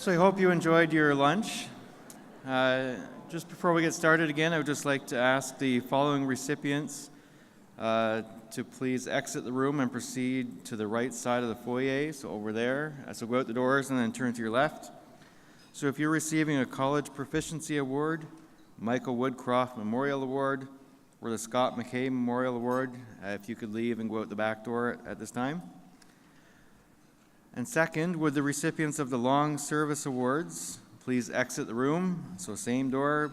So I hope you enjoyed your lunch. Just before we get started again, I would just like to ask the following recipients to please exit the room and proceed to the right side of the foyer, so over there. So go out the doors and then turn to your left. So if you're receiving a College Proficiency Award, Michael Woodcroft Memorial Award, or the Scott McKay Memorial Award, if you could leave and go out the back door at this time. And second, would the recipients of the Long Service Awards please exit the room, so same door,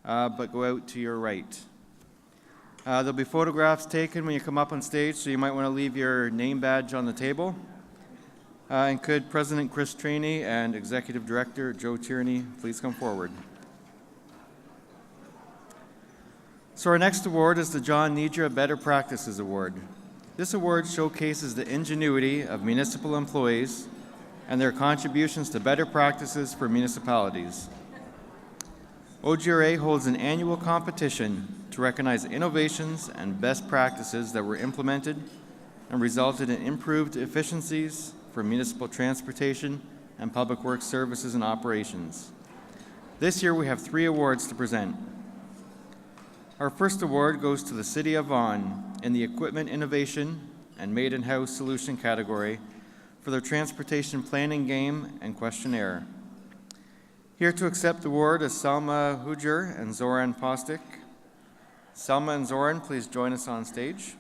but go out to your right. There'll be photographs taken when you come up on stage, so you might want to leave your name badge on the table. And could President Chris Trainey and Executive Director Joe Tierney please come forward. So our next award is the John Nidra Better Practices Award. This award showcases the ingenuity of municipal employees and their contributions to better practices for municipalities. OGRA holds an annual competition to recognize innovations and best practices that were implemented and resulted in improved efficiencies for municipal transportation and public works services and operations. This year we have 3 awards to present. Our first award goes to the City of Vaughan in the Equipment Innovation and Made in-House Solution category for their transportation planning game and questionnaire. Here to accept the award is Selma Hujer and Zoran Postic. Selma and Zoran, please join us on stage.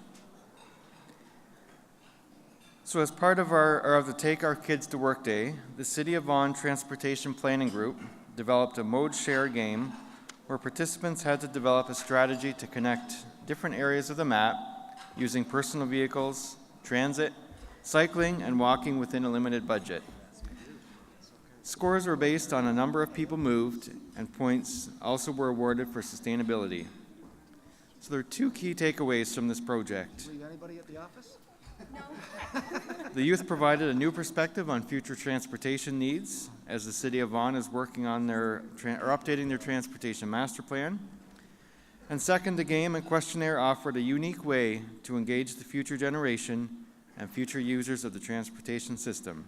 So as part of the Take Our Kids to Work Day, the City of Vaughan Transportation Planning Group developed a mode share game where participants had to develop a strategy to connect different areas of the map using personal vehicles, transit, cycling, and walking within a limited budget. Scores were based on a number of people moved, and points also were awarded for sustainability. So there are 2 key takeaways from this project. You got anybody at the office? No. The youth provided a new perspective on future transportation needs as the City of Vaughan is working on updating their transportation master plan. And second, the game and questionnaire offered a unique way to engage the future generation and future users of the transportation system.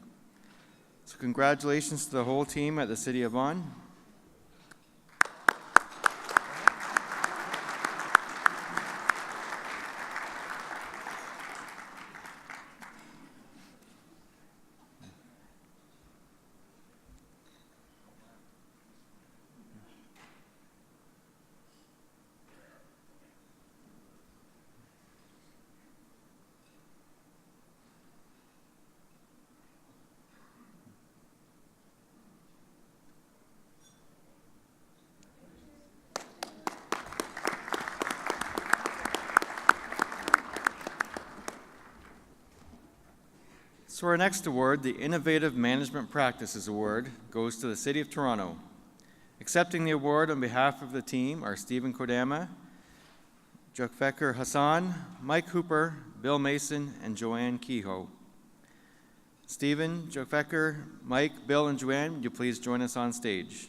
So congratulations to the whole team at the City of Vaughan. So our next award, the Innovative Management Practices Award, goes to the City of Toronto. Accepting the award on behalf of the team are Stephen Kodama, Jokfekar Hassan, Mike Hooper, Bill Mason, and Joanne Kehoe. Stephen, Jokfekar, Mike, Bill, and Joanne, would you please join us on stage?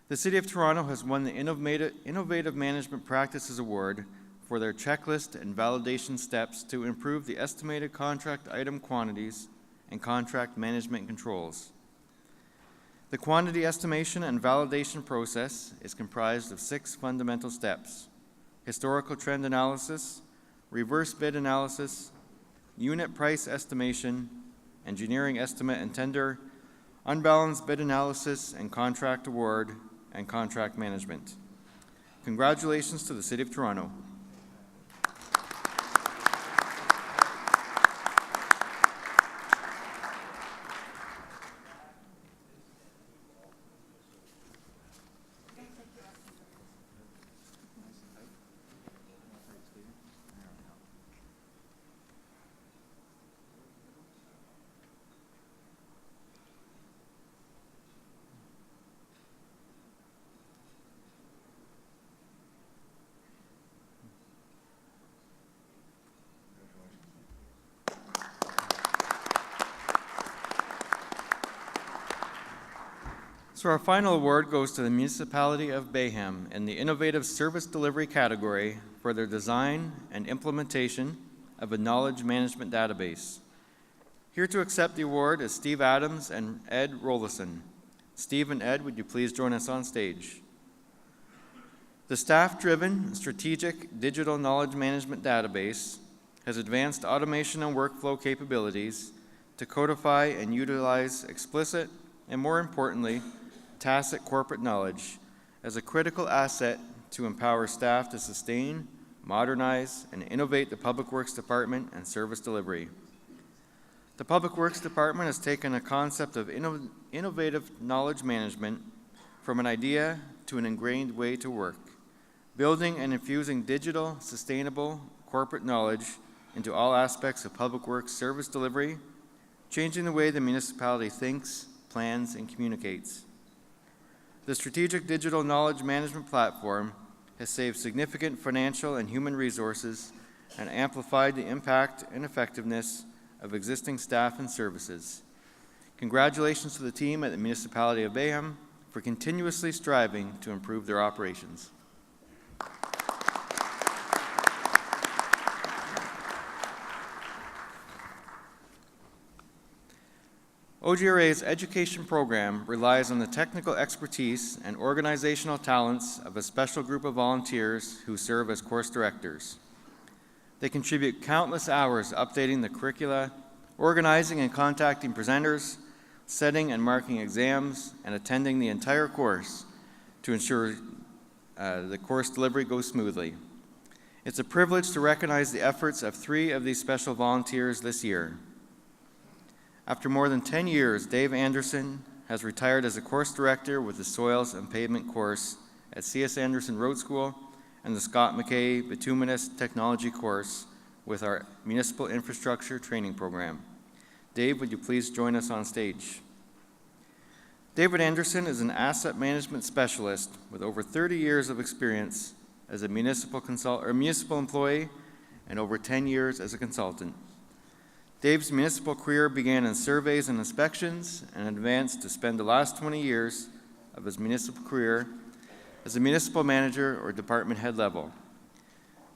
The City of Toronto has won the Innovative Management Practices Award for their checklist and validation steps to improve the estimated contract item quantities and contract management controls. The quantity estimation and validation process is comprised of 6 fundamental steps: historical trend analysis, reverse bid analysis, unit price estimation, engineering estimate and tender, unbalanced bid analysis, and contract award and contract management. Congratulations to the City of Toronto. So our final award goes to the Municipality of Bayham in the Innovative Service Delivery category for their design and implementation of a knowledge management database. Here to accept the award is Steve Adams and Ed Rollison. Steve and Ed, would you please join us on stage? The staff-driven, strategic digital knowledge management database has advanced automation and workflow capabilities to codify and utilize explicit and, more importantly, tacit corporate knowledge as a critical asset to empower staff to sustain, modernize, and innovate the Public Works Department and service delivery. The Public Works Department has taken a concept of innovative knowledge management from an idea to an ingrained way to work, building and infusing digital, sustainable corporate knowledge into all aspects of public works service delivery, changing the way the municipality thinks, plans, and communicates. The Strategic Digital Knowledge Management Platform has saved significant financial and human resources and amplified the impact and effectiveness of existing staff and services. Congratulations to the team at the Municipality of Bayham for continuously striving to improve their operations. OGRA's education program relies on the technical expertise and organizational talents of a special group of volunteers who serve as course directors. They contribute countless hours updating the curricula, organizing and contacting presenters, setting and marking exams, and attending the entire course to ensure the course delivery goes smoothly. It's a privilege to recognize the efforts of 3 of these special volunteers this year. After more than 10 years, Dave Anderson has retired as a course director with the Soils and Pavement course at C.S. Anderson Road School and the Scott McKay Bituminous Technology course with our Municipal Infrastructure Training Program. Dave, would you please join us on stage? David Anderson is an asset management specialist with over 30 years of experience as a municipal employee and over 10 years as a consultant. Dave's municipal career began in surveys and inspections and advanced to spend the last 20 years of his municipal career as a municipal manager or department head level.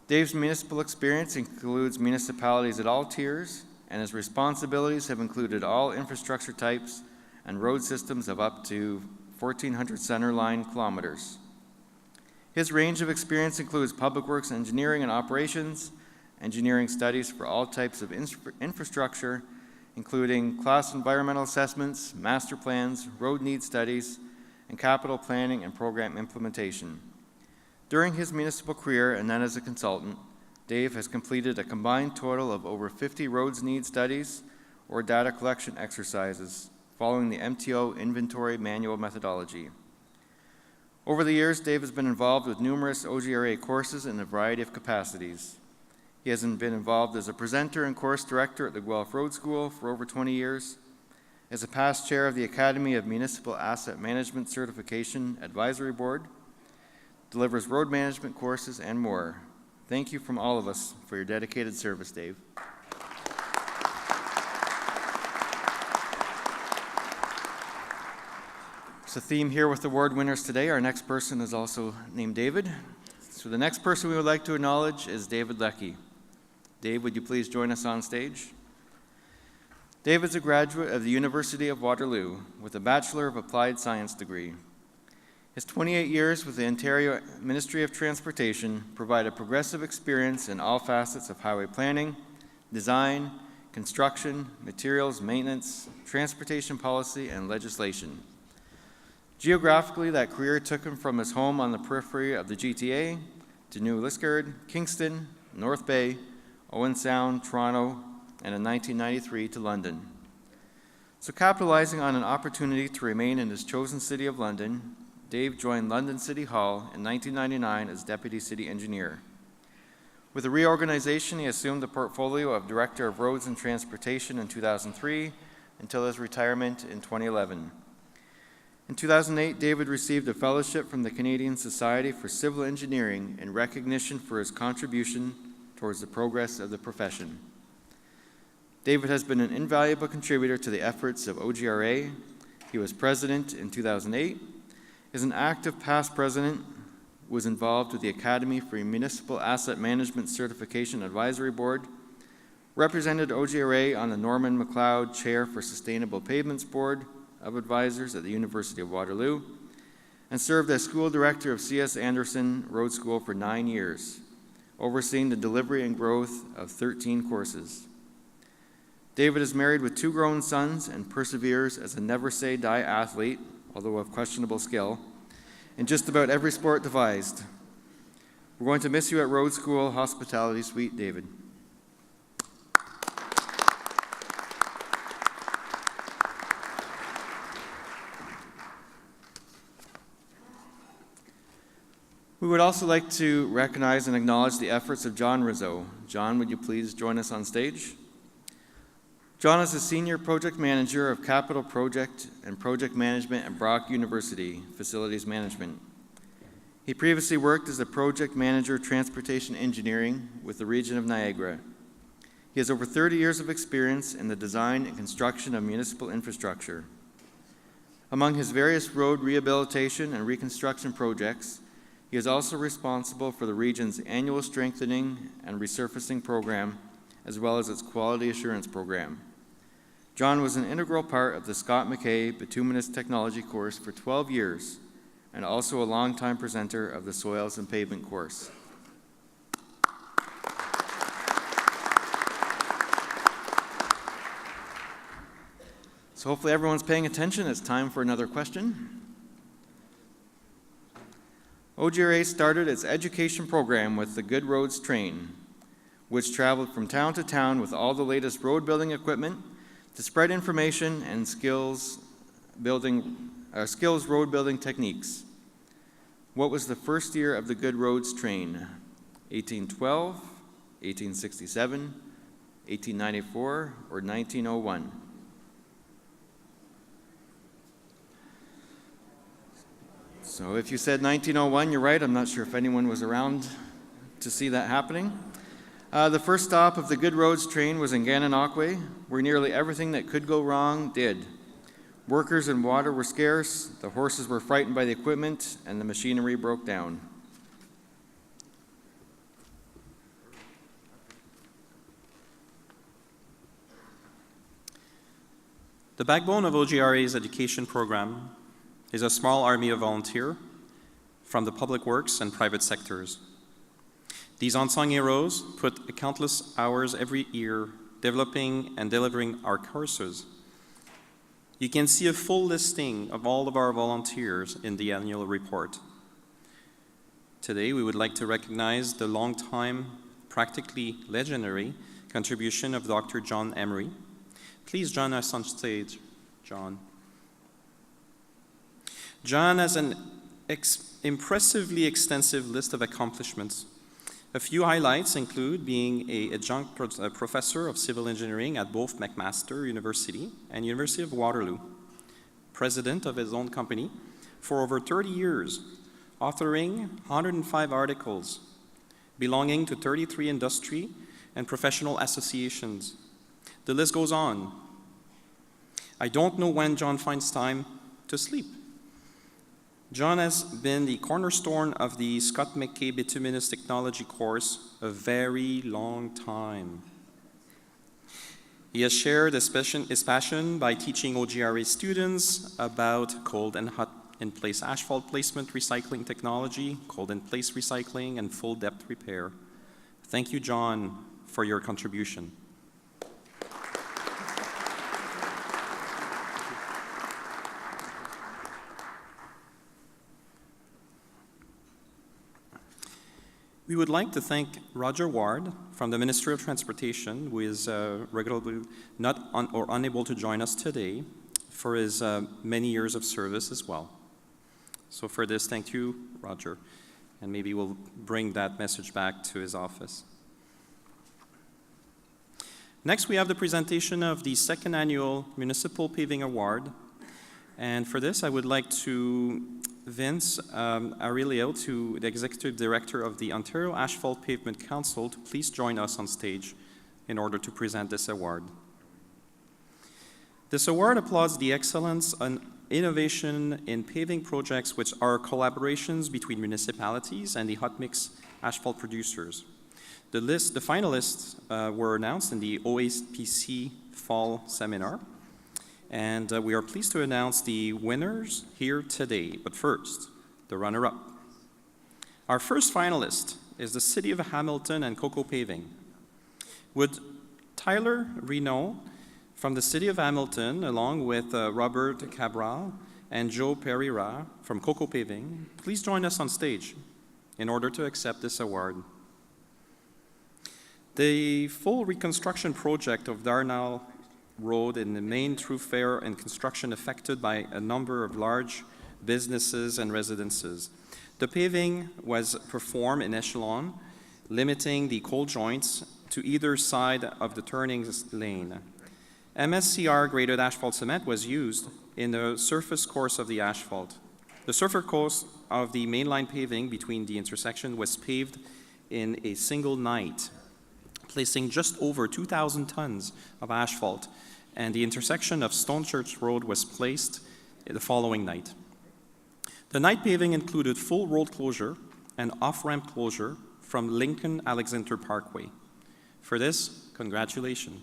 Dave's municipal experience includes municipalities at all tiers, and his responsibilities have included all infrastructure types and road systems of up to 1,400 centerline kilometers. His range of experience includes public works engineering and operations, engineering studies for all types of infrastructure, including class environmental assessments, master plans, road needs studies, and capital planning and program implementation. During his municipal career and then as a consultant, Dave has completed a combined total of over 50 roads need studies or data collection exercises following the MTO inventory manual methodology. Over the years, Dave has been involved with numerous OGRA courses in a variety of capacities. He has been involved as a presenter and course director at the Guelph Road School for over 20 years, as a past chair of the Academy of Municipal Asset Management Certification Advisory Board, delivers road management courses, and more. Thank you from all of us for your dedicated service, Dave. It's a theme here with award winners today. Our next person is also named David. So the next person we would like to acknowledge is David Leckie. Dave, would you please join us on stage? Dave is a graduate of the University of Waterloo with a Bachelor of Applied Science degree. His 28 years with the Ontario Ministry of Transportation provide a progressive experience in all facets of highway planning, design, construction, materials, maintenance, transportation policy, and legislation. Geographically, that career took him from his home on the periphery of the GTA to New Liskeard, Kingston, North Bay, Owen Sound, Toronto, and in 1993 to London. So capitalizing on an opportunity to remain in his chosen city of London, Dave joined London City Hall in 1999 as Deputy City Engineer. With the reorganization, he assumed the portfolio of Director of Roads and Transportation in 2003 until his retirement in 2011. In 2008, David received a fellowship from the Canadian Society for Civil Engineering in recognition for his contribution towards the progress of the profession. David has been an invaluable contributor to the efforts of OGRA. He was president in 2008. As an active past president, was involved with the Academy for Municipal Asset Management Certification Advisory Board, represented OGRA on the Norman MacLeod Chair for Sustainable Pavements Board of Advisors at the University of Waterloo, and served as school director of C.S. Anderson Road School for 9 years, overseeing the delivery and growth of 13 courses. David is married with 2 grown sons and perseveres as a never-say-die athlete, although of questionable skill, in just about every sport devised. We're going to miss you at Road School Hospitality Suite, David. We would also like to recognize and acknowledge the efforts of John Rizzo. John, would you please join us on stage? John is the Senior Project Manager of Capital Project and Project Management at Brock University, Facilities Management. He previously worked as a Project Manager Transportation Engineering with the region of Niagara. He has over 30 years of experience in the design and construction of municipal infrastructure. Among his various road rehabilitation and reconstruction projects, he is also responsible for the region's annual strengthening and resurfacing program, as well as its quality assurance program. John was an integral part of the Scott McKay Bituminous Technology course for 12 years, and also a longtime presenter of the Soils and Pavement course. So hopefully everyone's paying attention. It's time for another question. OGRA started its education program with the Good Roads Train, which traveled from town to town with all the latest road building equipment to spread information and skills road building techniques. What was the first year of the Good Roads Train? 1812, 1867, 1894, or 1901? So if you said 1901, you're right. I'm not sure if anyone was around to see that happening. The first stop of the Good Roads Train was in Gananoque, where nearly everything that could go wrong did. Workers and water were scarce, the horses were frightened by the equipment, and the machinery broke down. The backbone of OGRA's education program is a small army of volunteers from the public works and private sectors. These unsung heroes put countless hours every year developing and delivering our courses. You can see a full listing of all of our volunteers in the annual report. Today, we would like to recognize the long-time, practically legendary contribution of Dr. John Emery. Please join us on stage, John. John has an impressively extensive list of accomplishments. A few highlights include being an adjunct professor of civil engineering at both McMaster University and University of Waterloo, president of his own company for over 30 years, authoring 105 articles belonging to 33 industry and professional associations. The list goes on. I don't know when John finds time to sleep. John has been the cornerstone of the Scott McKay Bituminous Technology course a very long time. He has shared his passion by teaching OGRA students about cold and hot in-place asphalt placement recycling technology, cold in-place recycling, and full depth repair. Thank you, John, for your contribution. We would like to thank Roger Ward from the Ministry of Transportation, who is regularly not or unable to join us today, for his many years of service as well. So for this, thank you, Roger, and maybe we'll bring that message back to his office. Next, we have the presentation of the second annual Municipal Paving Award, and for this, I would like to Vince Aurelio, to the Executive Director of the Ontario Asphalt Pavement Council, to please join us on stage in order to present this award. This award applauds the excellence and innovation in paving projects, which are collaborations between municipalities and the hot mix asphalt producers. The finalists were announced in the OAPC Fall Seminar, and we are pleased to announce the winners here today. But first, the runner-up. Our first finalist is the City of Hamilton and Coco Paving. Would Tyler Renault from the City of Hamilton, along with Robert Cabral and Joe Pereira from Coco Paving, please join us on stage in order to accept this award. The full reconstruction project of Darnall Road in the main thoroughfare and construction affected by a number of large businesses and residences. The paving was performed in echelon, limiting the cold joints to either side of the turning lane. MSCR graded asphalt cement was used in the surface course of the asphalt. The surface course of the mainline paving between the intersection was paved in a single night, placing just over 2,000 tons of asphalt, and the intersection of Stonechurch Road was placed the following night. The night paving included full road closure and off-ramp closure from Lincoln Alexander Parkway. For this, congratulations.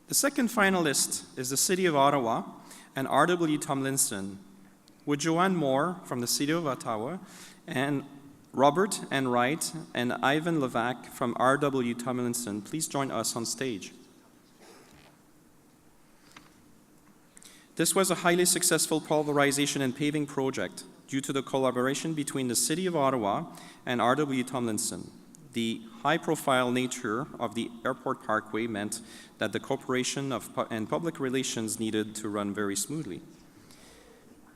The second finalist is the City of Ottawa and R.W. Tomlinson. Would Joanne Moore from the City of Ottawa and Robert Enright and Ivan Levac from R.W. Tomlinson please join us on stage? This was a highly successful pulverization and paving project due to the collaboration between the City of Ottawa and R.W. Tomlinson. The high-profile nature of the airport parkway meant that the cooperation and public relations needed to run very smoothly.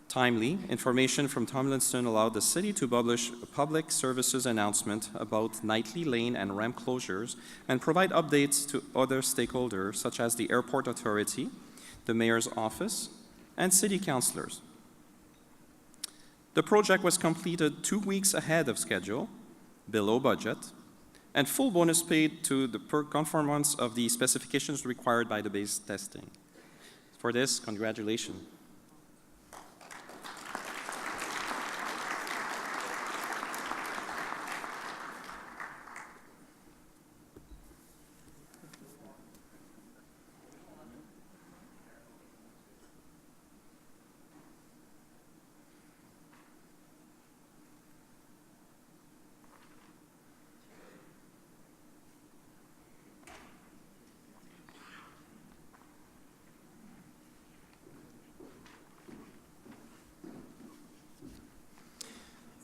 Timely information from Tomlinson allowed the city to publish a public services announcement about nightly lane and ramp closures and provide updates to other stakeholders such as the airport authority, the mayor's office, and city councilors. The project was completed 2 weeks ahead of schedule, below budget, and full bonus paid to the conformance of the specifications required by the base testing. For this, congratulations.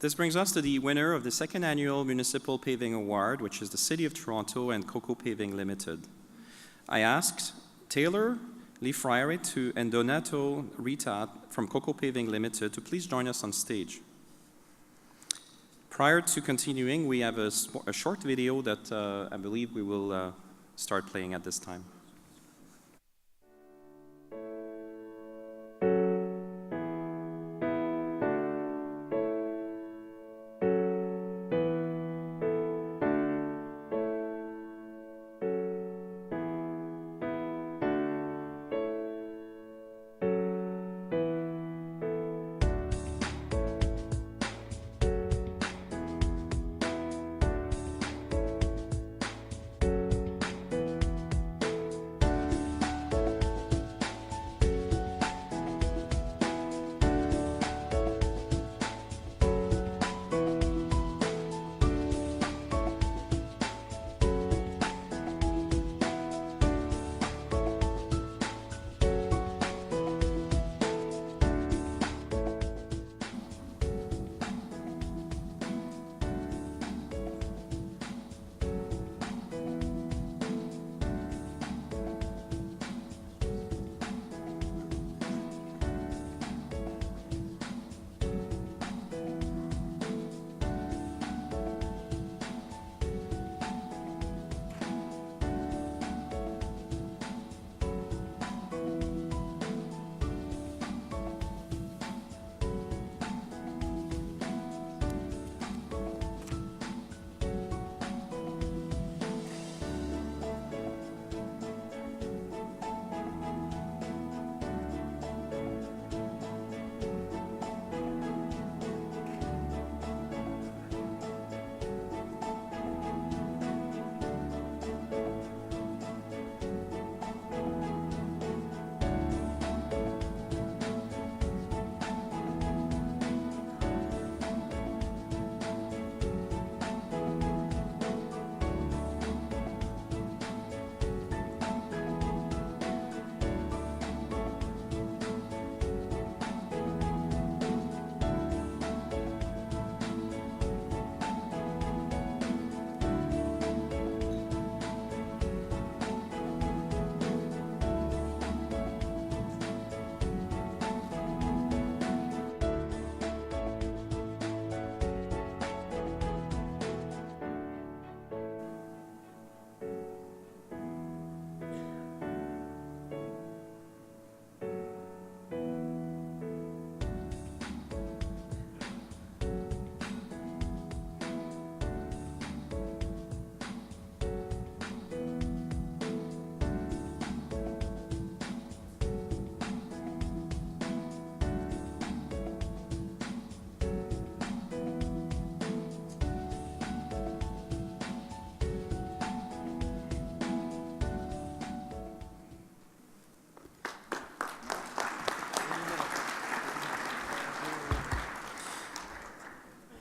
This brings us to the winner of the second annual Municipal Paving Award, which is the City of Toronto and Coco Paving Limited. I asked Taylor Lefriere and Donato Rita from Coco Paving Limited to please join us on stage. Prior to continuing, we have a short video that I believe we will start playing at this time.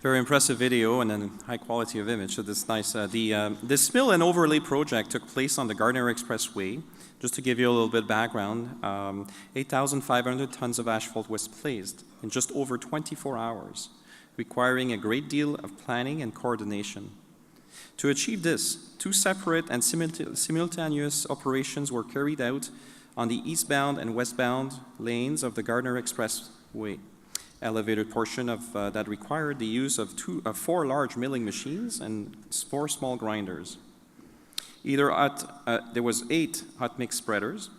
Very impressive video and then high quality of image, so that's nice. This mill and overlay project took place on the Gardner Expressway. Just to give you a little bit of background, 8,500 tons of asphalt was placed in just over 24 hours, requiring a great deal of planning and coordination. To achieve this, two separate and simultaneous operations were carried out on the eastbound and westbound lanes of the Gardner Expressway. Elevated portion of that required the use of 4 large milling machines and 4 small grinders. There was 8 hot mix spreaders,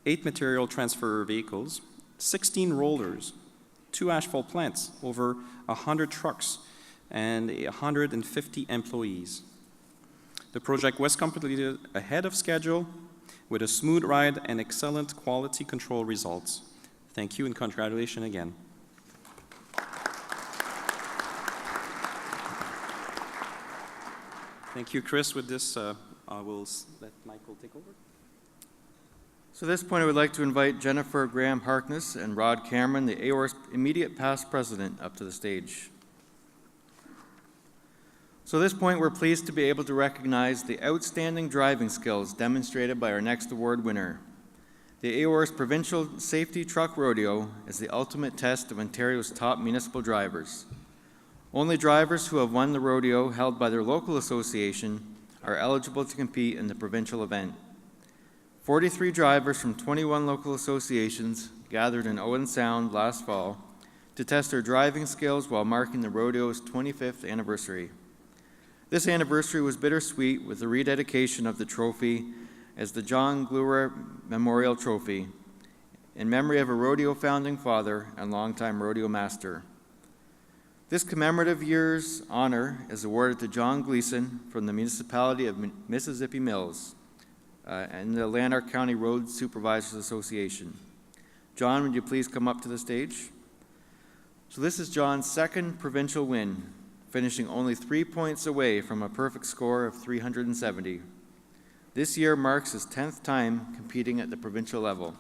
8 material transfer vehicles, 16 rollers, 2 asphalt plants, over 100 trucks, and 150 employees. The project was completed ahead of schedule with a smooth ride and excellent quality control results. Thank you and congratulations again. Thank you, Chris. With this, I will let Michael take over. So at this point, I would like to invite Jennifer Graham Harkness and Rod Cameron, the AOR's immediate past president, up to the stage. So at this point, we're pleased to be able to recognize the outstanding driving skills demonstrated by our next award winner. The AOR's Provincial Safety Truck Rodeo is the ultimate test of Ontario's top municipal drivers. Only drivers who have won the rodeo held by their local association are eligible to compete in the provincial event. 43 drivers from 21 local associations gathered in Owen Sound last fall to test their driving skills while marking the rodeo's 25th anniversary. This anniversary was bittersweet with the rededication of the trophy as the John Glura Memorial Trophy in memory of a rodeo founding father and longtime rodeo master. This commemorative year's honor is awarded to John Gleason from the municipality of Mississippi Mills and the Lanark County Road Supervisors Association. John, would you please come up to the stage? So this is John's second provincial win, finishing only 3 points away from a perfect score of 370. This year marks his 10th time competing at the provincial level.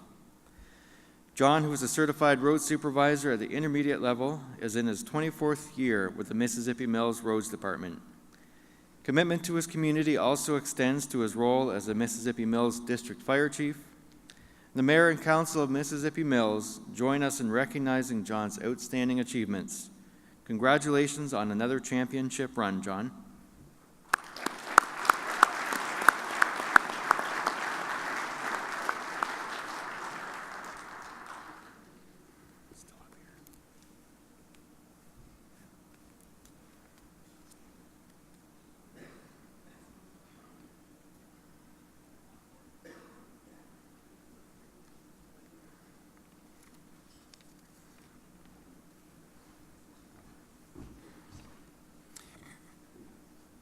John, who is a certified road supervisor at the intermediate level, is in his 24th year with the Mississippi Mills Roads Department. Commitment to his community also extends to his role as the Mississippi Mills District Fire Chief. The Mayor and Council of Mississippi Mills join us in recognizing John's outstanding achievements. Congratulations on another championship run, John.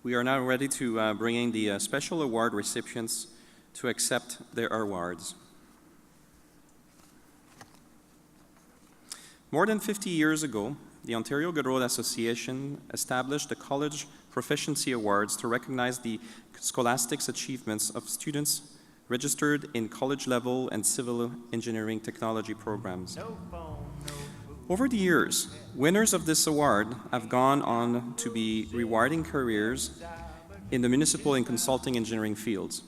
We are now ready to bring in the special award recipients to accept their awards. More than 50 years ago, the Ontario Good Road Association established the College Proficiency Awards to recognize the scholastic achievements of students registered in college-level and civil engineering technology programs. Over the years, winners of this award have gone on to be rewarding careers in the municipal and consulting engineering fields.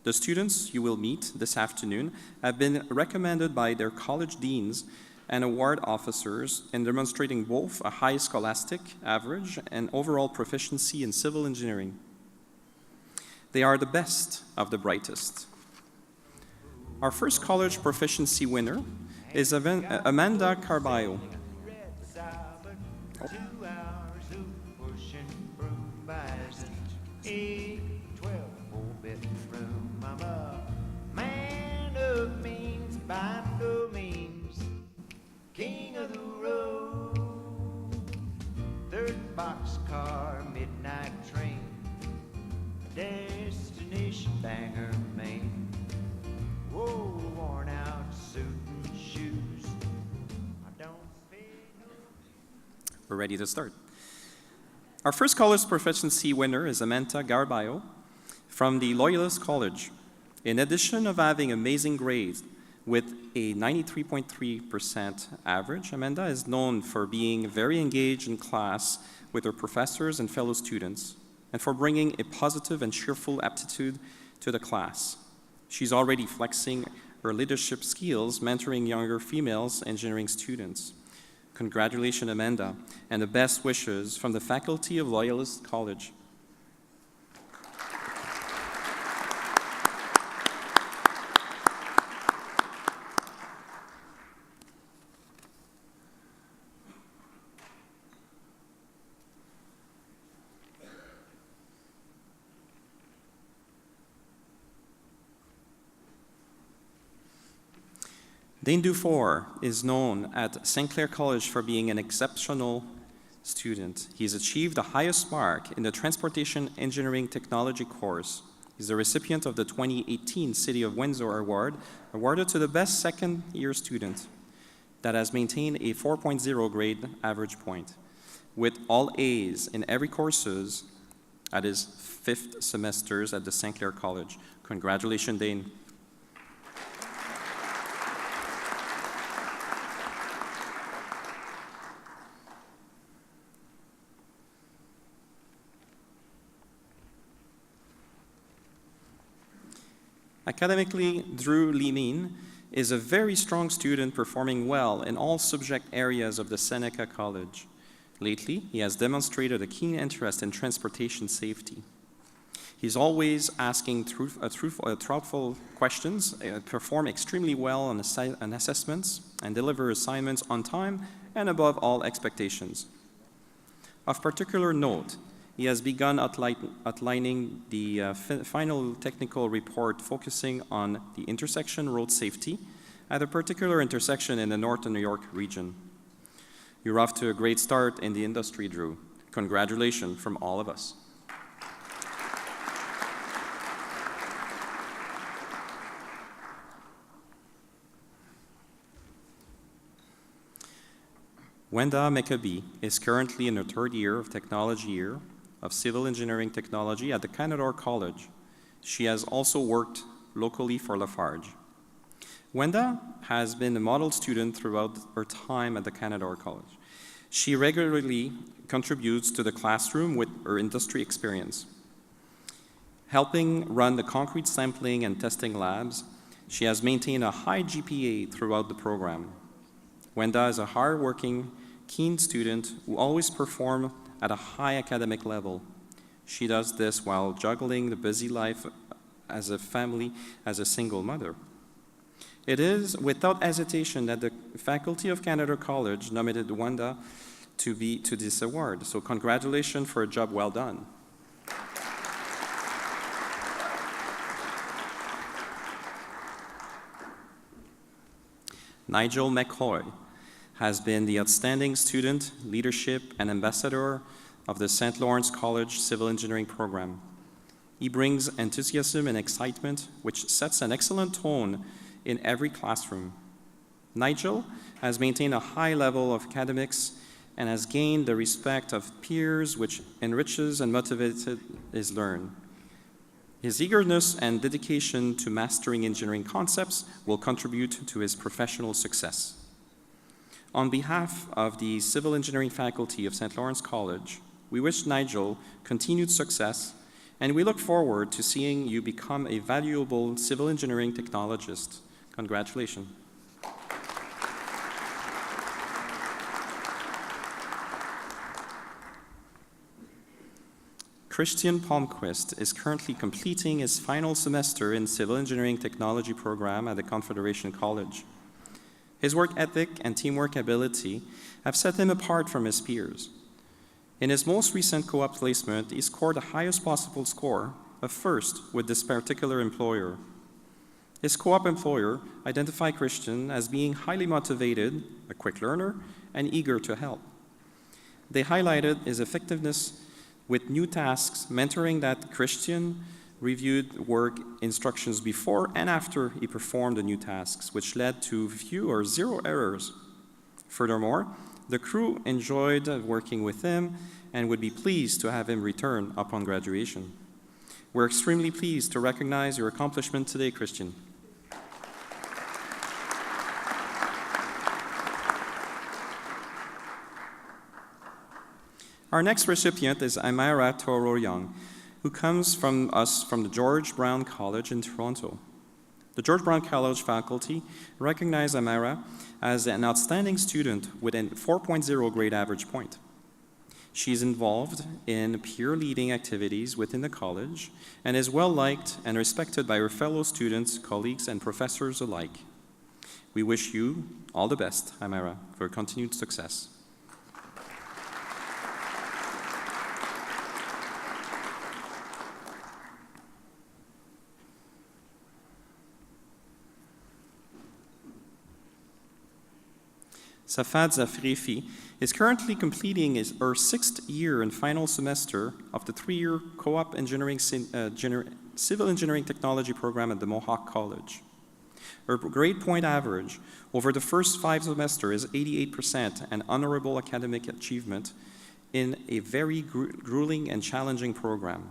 The students you will meet this afternoon have been recommended by their college deans and award officers in demonstrating both a high scholastic average and overall proficiency in civil engineering. They are the best of the brightest. Our first college proficiency winner is Amanda Carballo. King of the road, third boxcar, midnight train, destination Bangor, Maine. Whoa, worn out suit and shoes. I don't pay no. We're ready to start. Our first college proficiency winner is Amanda Carballo from the Loyalist College. In addition of having amazing grades, With a 93.3% average, Amanda is known for being very engaged in class with her professors and fellow students, and for bringing a positive and cheerful attitude to the class. She's already flexing her leadership skills, mentoring younger females engineering students. Congratulations, Amanda, and the best wishes from the faculty of Loyalist College. Dane Dufour is known at St. Clair College for being an exceptional student. He's achieved the highest mark in the Transportation Engineering Technology course. He's the recipient of the 2018 City of Windsor Award, awarded to the best second-year student that has maintained a 4.0 grade average point, with all A's in every courses at his 5th semesters at the St. Clair College. Congratulations, Dane. Academically, Drew Leemine is a very strong student performing well in all subject areas of the Seneca College. Lately, he has demonstrated a keen interest in transportation safety. He's always asking thoughtful questions, perform extremely well on assessments, and deliver assignments on time and above all expectations. Of particular note, he has begun outlining the final technical report focusing on the intersection road safety at a particular intersection in the Northern New York region. You're off to a great start in the industry, Drew. Congratulations from all of us. Wenda McAbee is currently in her 3rd year of technology year of Civil Engineering Technology at the Canadore College. She has also worked locally for Lafarge. Wenda has been a model student throughout her time at the Canadore College. She regularly contributes to the classroom with her industry experience. Helping run the concrete sampling and testing labs, she has maintained a high GPA throughout the program. Wenda is a hard-working, keen student who always performs at a high academic level. She does this while juggling the busy life as a family, as a single mother. It is without hesitation that the faculty of Canadore College nominated Wenda to this award. So congratulations for a job well done. Nigel McCoy has been the outstanding student, leadership, and ambassador of the St. Lawrence College Civil Engineering program. He brings enthusiasm and excitement, which sets an excellent tone in every classroom. Nigel has maintained a high level of academics and has gained the respect of peers, which enriches and motivates his learn. His eagerness and dedication to mastering engineering concepts will contribute to his professional success. On behalf of the Civil Engineering faculty of St. Lawrence College, we wish Nigel continued success, and we look forward to seeing you become a valuable civil engineering technologist. Congratulations. Christian Palmquist is currently completing his final semester in Civil Engineering Technology program at the Confederation College. His work ethic and teamwork ability have set him apart from his peers. In his most recent co-op placement, he scored the highest possible score, a first with this particular employer. His co-op employer identified Christian as being highly motivated, a quick learner, and eager to help. They highlighted his effectiveness with new tasks, mentoring that Christian reviewed work instructions before and after he performed the new tasks, which led to few or zero errors. Furthermore, the crew enjoyed working with him and would be pleased to have him return upon graduation. We're extremely pleased to recognize your accomplishment today, Christian. Our next recipient is Amira Toro Young, who comes from the George Brown College in Toronto. The George Brown College faculty recognize Amira as an outstanding student with a 4.0 grade average point. She is involved in peer-leading activities within the college and is well-liked and respected by her fellow students, colleagues, and professors alike. We wish you all the best, Amira, for continued success. Safad Zafrifi is currently completing her 6th year and final semester of the 3-year co-op civil engineering technology program at the Mohawk College. Her grade point average over the first 5 semesters is 88%, an honorable academic achievement in a very grueling and challenging program.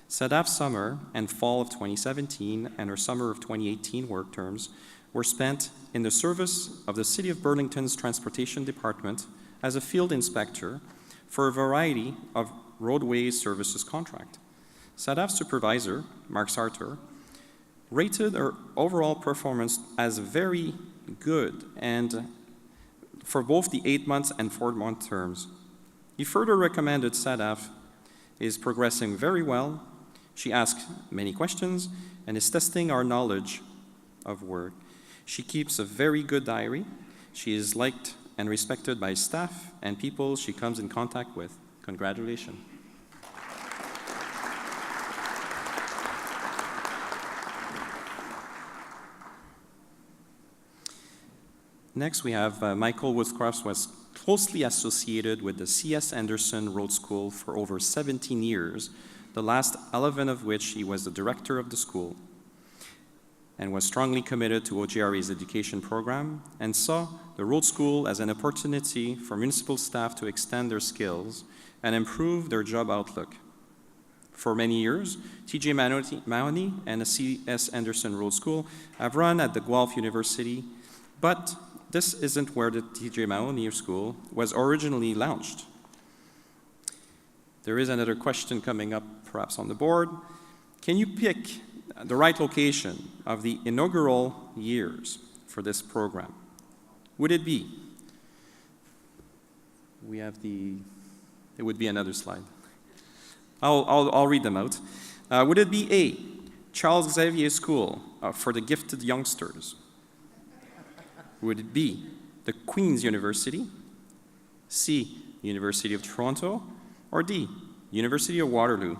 Sadaf's summer and fall of 2017 and her summer of 2018 work terms were spent in the service of the City of Burlington's Transportation Department as a field inspector for a variety of roadways services contract. Sadaf's supervisor, Mark Sartor, rated her overall performance as very good and for both the 8 months and 4-month terms. He further recommended Sadaf is progressing very well. She asks many questions and is testing our knowledge of work. She keeps a very good diary. She is liked and respected by staff and people she comes in contact with. Congratulations. Next, we have Michael Woodcroft, was closely associated with the C.S. Anderson Road School for over 17 years, the last 11 of which he was the director of the school, and was strongly committed to OGRA's education program and saw the road school as an opportunity for municipal staff to extend their skills and improve their job outlook. For many years, T.J. Mahoney and the C.S. Anderson Road School have run at the Guelph University, but this isn't where the T.J. Mahoney School was originally launched. There is another question coming up perhaps on the board. Can you pick the right location of the inaugural years for this program? Would it be? It would be another slide. I'll read them out. Would it be A, Charles Xavier School for the gifted youngsters? Would it be the Queen's University, C, University of Toronto, or D, University of Waterloo?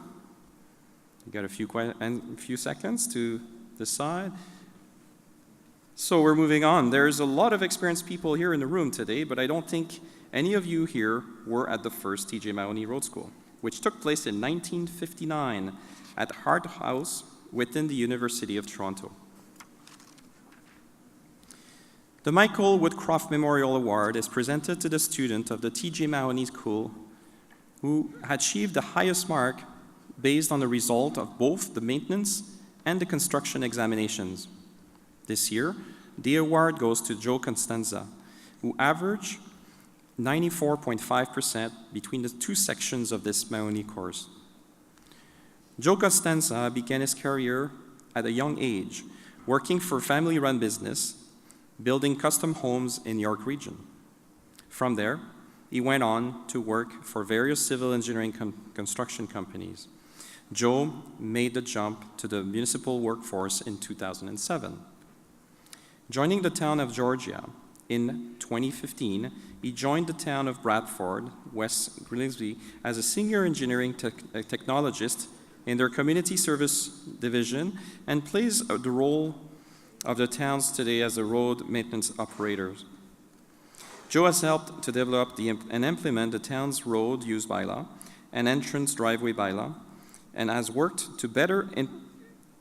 You got a few seconds to decide. So we're moving on. There's a lot of experienced people here in the room today, but I don't think any of you here were at the first T.J. Mahoney Road School, which took place in 1959 at Hart House within the University of Toronto. The Michael Woodcroft Memorial Award is presented to the student of the T.J. Mahoney School who achieved the highest mark based on the result of both the maintenance and the construction examinations. This year, the award goes to Joe Costanza, who averaged 94.5% between the 2 sections of this Mahoney course. Joe Costanza began his career at a young age, working for a family-run business, building custom homes in York Region. From there, he went on to work for various civil engineering construction companies. Joe made the jump to the municipal workforce in 2007. Joining the town of Georgia in 2015, he joined the town of Bradford, West Grimsby, as a senior engineering technologist in their community service division and plays the role of the towns today as a road maintenance operators. Joe has helped to develop and implement the town's road use bylaw and entrance driveway bylaw, and has worked to better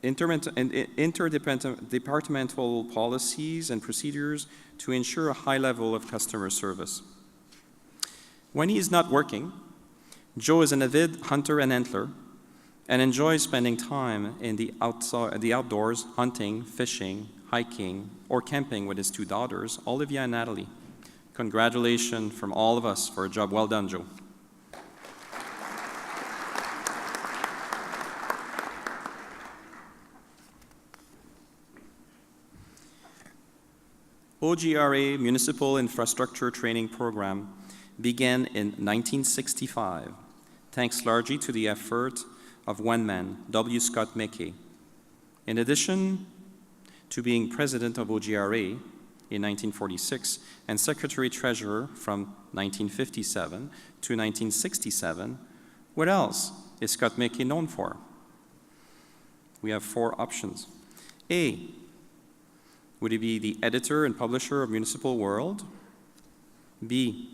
interdepartmental policies and procedures to ensure a high level of customer service. When he is not working, Joe is an avid hunter and antler and enjoys spending time in the outdoors, hunting, fishing, hiking, or camping with his 2 daughters, Olivia and Natalie. Congratulations from all of us for a job well done, Joe. OGRA Municipal Infrastructure Training Program began in 1965, thanks largely to the effort of one man, W. Scott McKay. In addition to being president of OGRA in 1946 and secretary-treasurer from 1957 to 1967, what else is Scott McKay known for? We have 4 options. A, would he be the editor and publisher of Municipal World? B,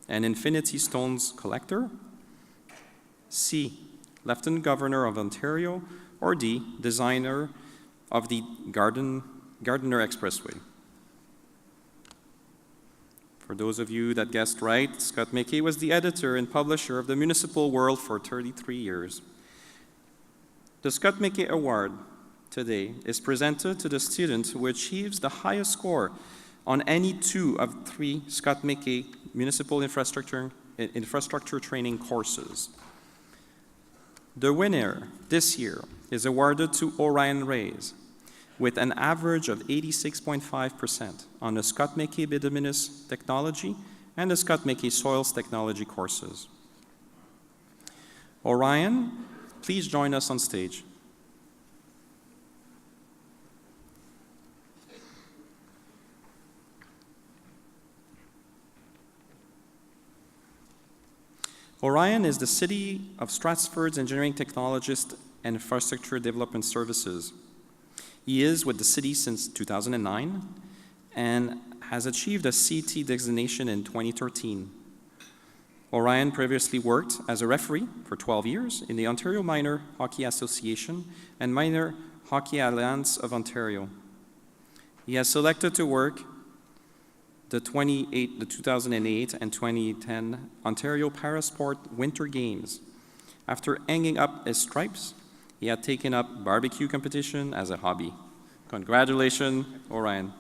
an Infinity Stones collector? C, Lieutenant Governor of Ontario? Or D, designer of the Gardiner Expressway? For those of you that guessed right, Scott McKay was the editor and publisher of the Municipal World for 33 years. The Scott McKay Award today is presented to the student who achieves the highest score on any 2 of 3 Scott McKay Municipal Infrastructure Training courses. The winner this year is awarded to Orion Rays with an average of 86.5% on the Scott McKay Bituminous Technology and the Scott McKay Soils Technology courses. Orion, please join us on stage. Orion is the City of Stratford's engineering technologist and infrastructure development services. He is with the city since 2009 and has achieved a CT designation in 2013. Orion previously worked as a referee for 12 years in the Ontario Minor Hockey Association and Minor Hockey Alliance of Ontario. He has selected to work the 2008 and 2010 Ontario Parasport Winter Games. After hanging up his stripes, he had taken up barbecue competition as a hobby. Congratulations, Orion.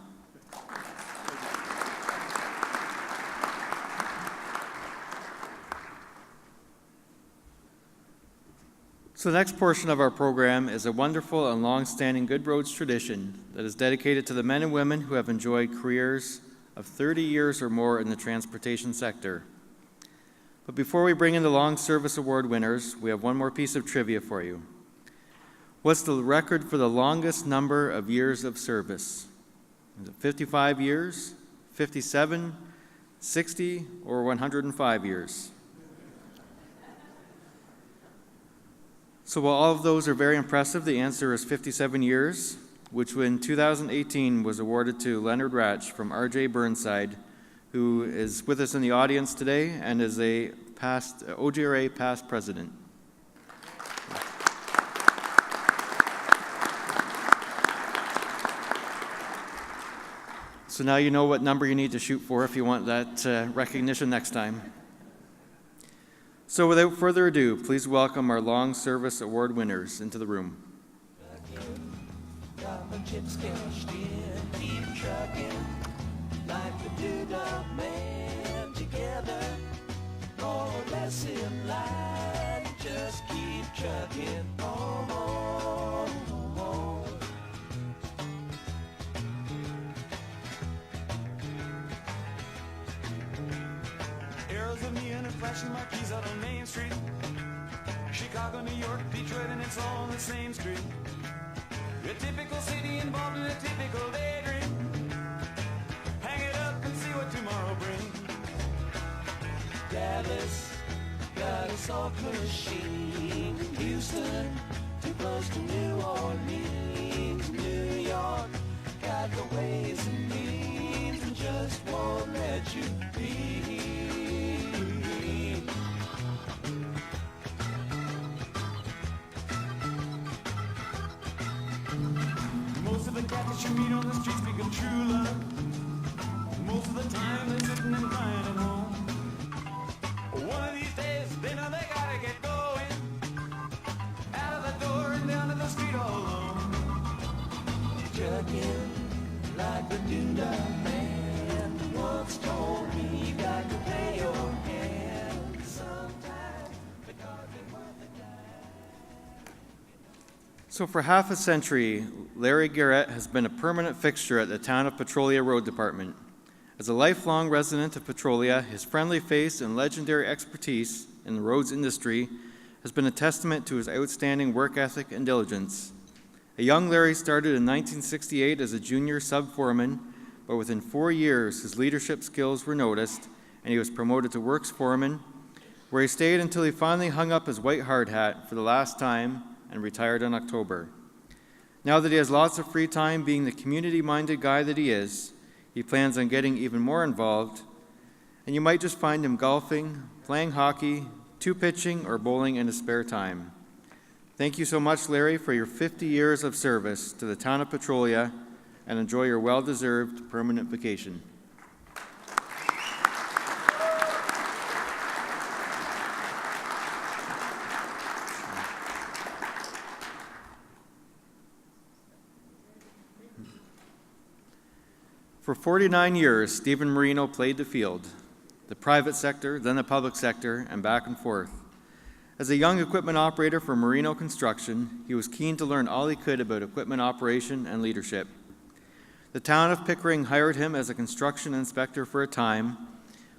So the next portion of our program is a wonderful and long-standing Good Roads tradition that is dedicated to the men and women who have enjoyed careers of 30 years or more in the transportation sector. But before we bring in the Long Service Award winners, we have one more piece of trivia for you. What's the record for the longest number of years of service? Is it 55 years, 57, 60, or 105 years? So while all of those are very impressive, the answer is 57 years, which in 2018 was awarded to Leonard Ratch from RJ Burnside, who is with us in the audience today and is a OGRA past president. So now you know what number you need to shoot for if you want that recognition next time. So without further ado, please welcome our Long Service Award winners into the room. Got my chips cashed in, keep trucking like the Doodah Man together. More or less in line, just keep trucking on. Arrows of neon and flashing marquees out on Main Street. Chicago, New York, Detroit, and it's all on the same street. A typical city involved in a typical daydream. Hang it up and see what tomorrow brings. Dallas got a soft machine. Houston, too close to New Orleans. New York got the ways and means and just won't let you be. Most of the cats that you meet on the street speak of true love. Most of the time they're sitting and crying at home. One of these days they know they gotta get going. Out of the door and down to the street all alone. Trucking like the Doodah Man once told me, you got to pay your hands sometime because they're worth a dime. So for half a century, Larry Garrett has been a permanent fixture at the Town of Petrolia Road Department. As a lifelong resident of Petrolia, his friendly face and legendary expertise in the roads industry has been a testament to his outstanding work ethic and diligence. A young Larry started in 1968 as a junior sub-foreman, but within 4 years, his leadership skills were noticed, and he was promoted to works foreman, where he stayed until he finally hung up his white hard hat for the last time and retired in October. Now that he has lots of free time being the community-minded guy that he is, he plans on getting even more involved, and you might just find him golfing, playing hockey, two-pitching, or bowling in his spare time. Thank you so much, Larry, for your 50 years of service to the Town of Petrolia, and enjoy your well-deserved permanent vacation. For 49 years, Stephen Marino played the field, the private sector, then the public sector, and back and forth. As a young equipment operator for Marino Construction, he was keen to learn all he could about equipment operation and leadership. The town of Pickering hired him as a construction inspector for a time,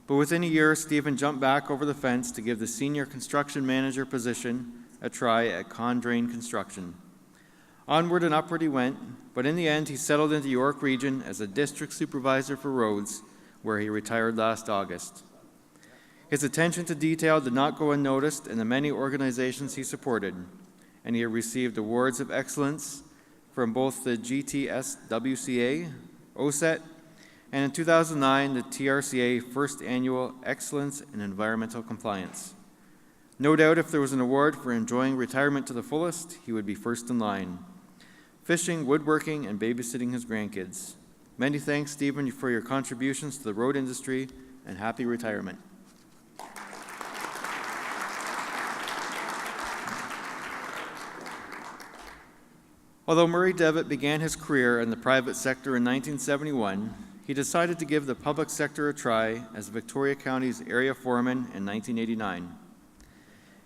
but within a year, Stephen jumped back over the fence to give the senior construction manager position a try at Condrain Construction. Onward and upward he went, but in the end he settled into York Region as a district supervisor for roads, where he retired last August. His attention to detail did not go unnoticed in the many organizations he supported, and he received awards of excellence from both the GTSWCA, OSET, and in 2009, the TRCA First Annual Excellence in Environmental Compliance. No doubt if there was an award for enjoying retirement to the fullest, he would be first in line. Fishing, woodworking, and babysitting his grandkids. Many thanks, Stephen, for your contributions to the road industry, and happy retirement. Although Murray Devitt began his career in the private sector in 1971, he decided to give the public sector a try as Victoria County's area foreman in 1989.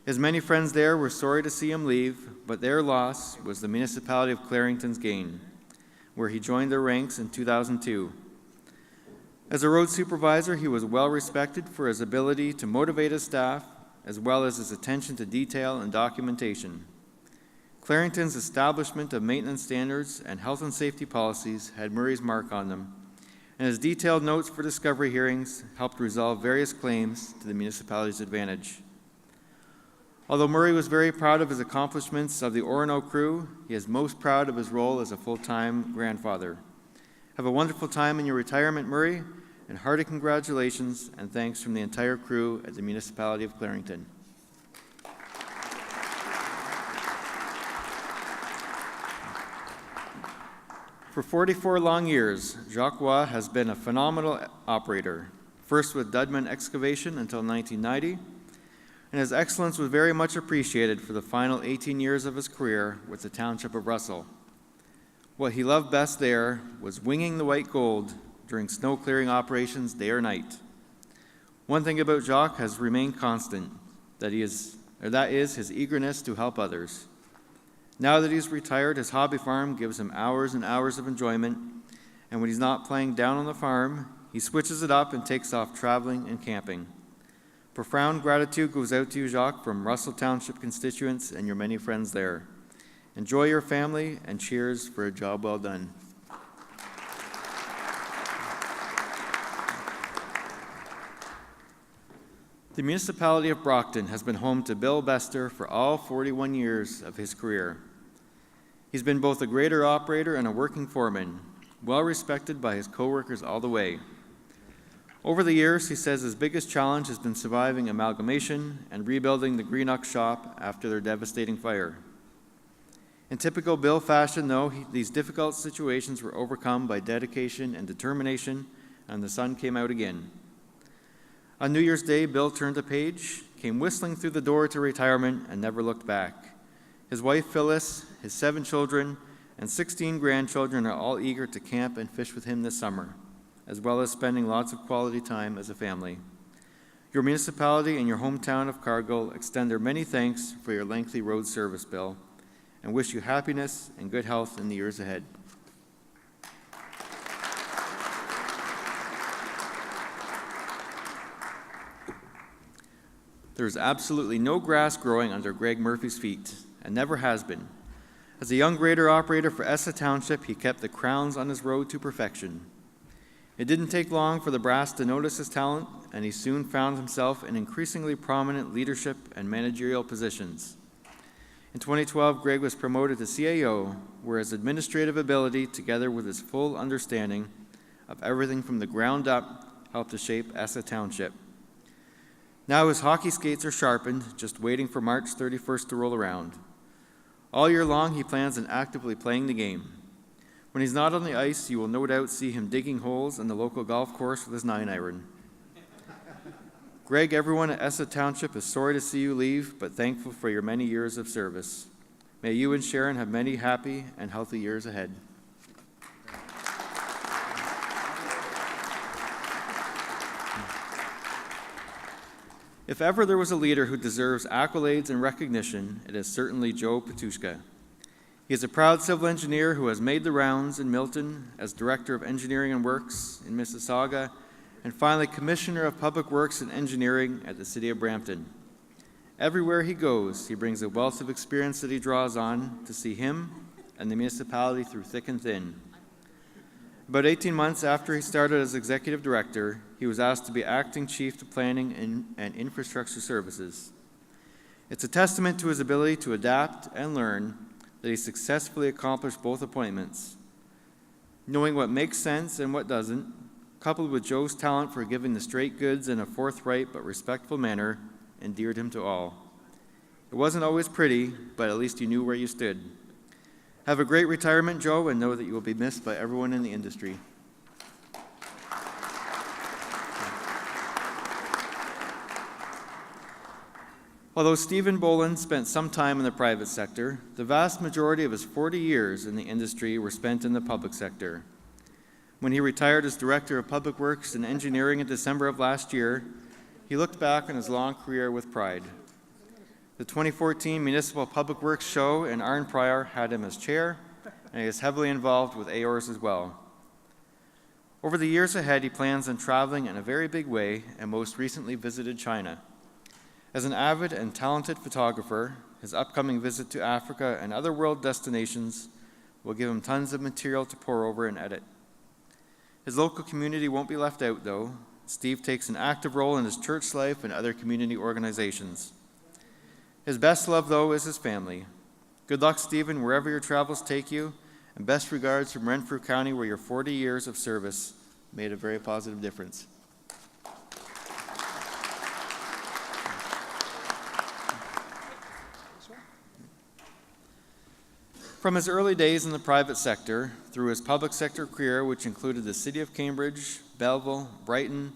His many friends there were sorry to see him leave, but their loss was the municipality of Clarington's gain, where he joined their ranks in 2002. As a road supervisor, he was well respected for his ability to motivate his staff, as well as his attention to detail and documentation. Clarington's establishment of maintenance standards and health and safety policies had Murray's mark on them, and his detailed notes for discovery hearings helped resolve various claims to the municipality's advantage. Although Murray was very proud of his accomplishments of the Orono crew, he is most proud of his role as a full-time grandfather. Have a wonderful time in your retirement, Murray, and hearty congratulations and thanks from the entire crew at the municipality of Clarington. For 44 long years, Jacques Roy has been a phenomenal operator, first with Dudman Excavation until 1990, and his excellence was very much appreciated for the final 18 years of his career with the Township of Russell. What he loved best there was winging the white gold during snow clearing operations day or night. One thing about Jacques has remained constant, that is his eagerness to help others. Now that he's retired, his hobby farm gives him hours and hours of enjoyment, and when he's not playing down on the farm, he switches it up and takes off traveling and camping. Profound gratitude goes out to you, Jacques, from Russell Township constituents and your many friends there. Enjoy your family, and cheers for a job well done. The municipality of Brockton has been home to Bill Bester for all 41 years of his career. He's been both a grader operator and a working foreman, well respected by his coworkers all the way. Over the years, he says his biggest challenge has been surviving amalgamation and rebuilding the Greenock shop after their devastating fire. In typical Bill fashion, though, these difficult situations were overcome by dedication and determination, and the sun came out again. On New Year's Day, Bill turned a page, came whistling through the door to retirement, and never looked back. His wife, Phyllis, his 7 children, and 16 grandchildren are all eager to camp and fish with him this summer, as well as spending lots of quality time as a family. Your municipality and your hometown of Cargill extend their many thanks for your lengthy road service, Bill, and wish you happiness and good health in the years ahead. There's absolutely no grass growing under Greg Murphy's feet, and never has been. As a young grader operator for Essa Township, he kept the crowns on his road to perfection. It didn't take long for the brass to notice his talent, and he soon found himself in increasingly prominent leadership and managerial positions. In 2012, Greg was promoted to CAO, where his administrative ability, together with his full understanding of everything from the ground up, helped to shape Essa Township. Now his hockey skates are sharpened, just waiting for March 31st to roll around. All year long, he plans on actively playing the game. When he's not on the ice, you will no doubt see him digging holes in the local golf course with his 9-iron. Greg, everyone at Essa Township is sorry to see you leave, but thankful for your many years of service. May you and Sharon have many happy and healthy years ahead. If ever there was a leader who deserves accolades and recognition, it is certainly Joe Patushka. He is a proud civil engineer who has made the rounds in Milton as Director of Engineering and Works in Mississauga, and finally Commissioner of Public Works and Engineering at the City of Brampton. Everywhere he goes, he brings a wealth of experience that he draws on to see him and the municipality through thick and thin. About 18 months after he started as Executive Director, he was asked to be Acting Chief of Planning and Infrastructure Services. It's a testament to his ability to adapt and learn that he successfully accomplished both appointments. Knowing what makes sense and what doesn't, coupled with Joe's talent for giving the straight goods in a forthright but respectful manner, endeared him to all. It wasn't always pretty, but at least you knew where you stood. Have a great retirement, Joe, and know that you will be missed by everyone in the industry. Although Stephen Boland spent some time in the private sector, the vast majority of his 40 years in the industry were spent in the public sector. When he retired as Director of Public Works and Engineering in December of last year, he looked back on his long career with pride. The 2014 Municipal Public Works Show in Arnprior had him as chair, and he is heavily involved with AORs as well. Over the years ahead, he plans on traveling in a very big way, and most recently visited China. As an avid and talented photographer, his upcoming visit to Africa and other world destinations will give him tons of material to pore over and edit. His local community won't be left out, though. Steve takes an active role in his church life and other community organizations. His best love, though, is his family. Good luck, Stephen, wherever your travels take you, and best regards from Renfrew County, where your 40 years of service made a very positive difference. From his early days in the private sector, through his public sector career, which included the City of Cambridge, Belleville, Brighton,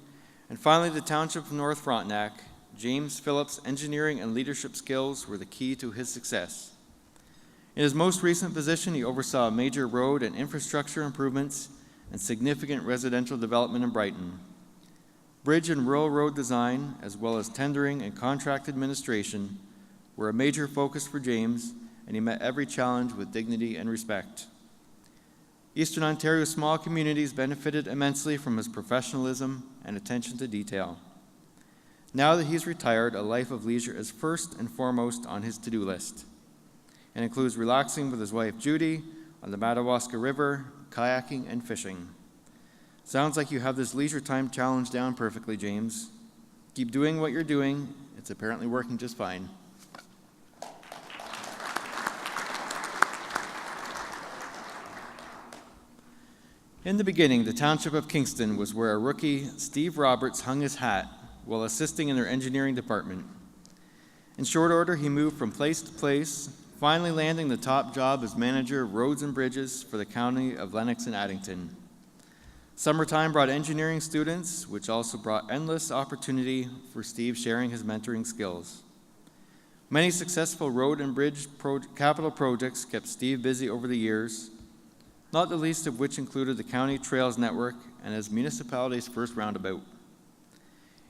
and finally the Township of North Frontenac, James Phillips' engineering and leadership skills were the key to his success. In his most recent position, he oversaw major road and infrastructure improvements and significant residential development in Brighton. Bridge and rural road design, as well as tendering and contract administration, were a major focus for James, and he met every challenge with dignity and respect. Eastern Ontario's small communities benefited immensely from his professionalism and attention to detail. Now that he's retired, a life of leisure is first and foremost on his to-do list, and includes relaxing with his wife Judy on the Madawaska River, kayaking, and fishing. Sounds like you have this leisure time challenge down perfectly, James. Keep doing what you're doing. It's apparently working just fine. In the beginning, the Township of Kingston was where a rookie, Steve Roberts, hung his hat while assisting in their engineering department. In short order, he moved from place to place, finally landing the top job as manager of roads and bridges for the county of Lennox and Addington. Summertime brought engineering students, which also brought endless opportunity for Steve sharing his mentoring skills. Many successful road and bridge capital projects kept Steve busy over the years, not the least of which included the County Trails Network and his municipality's first roundabout.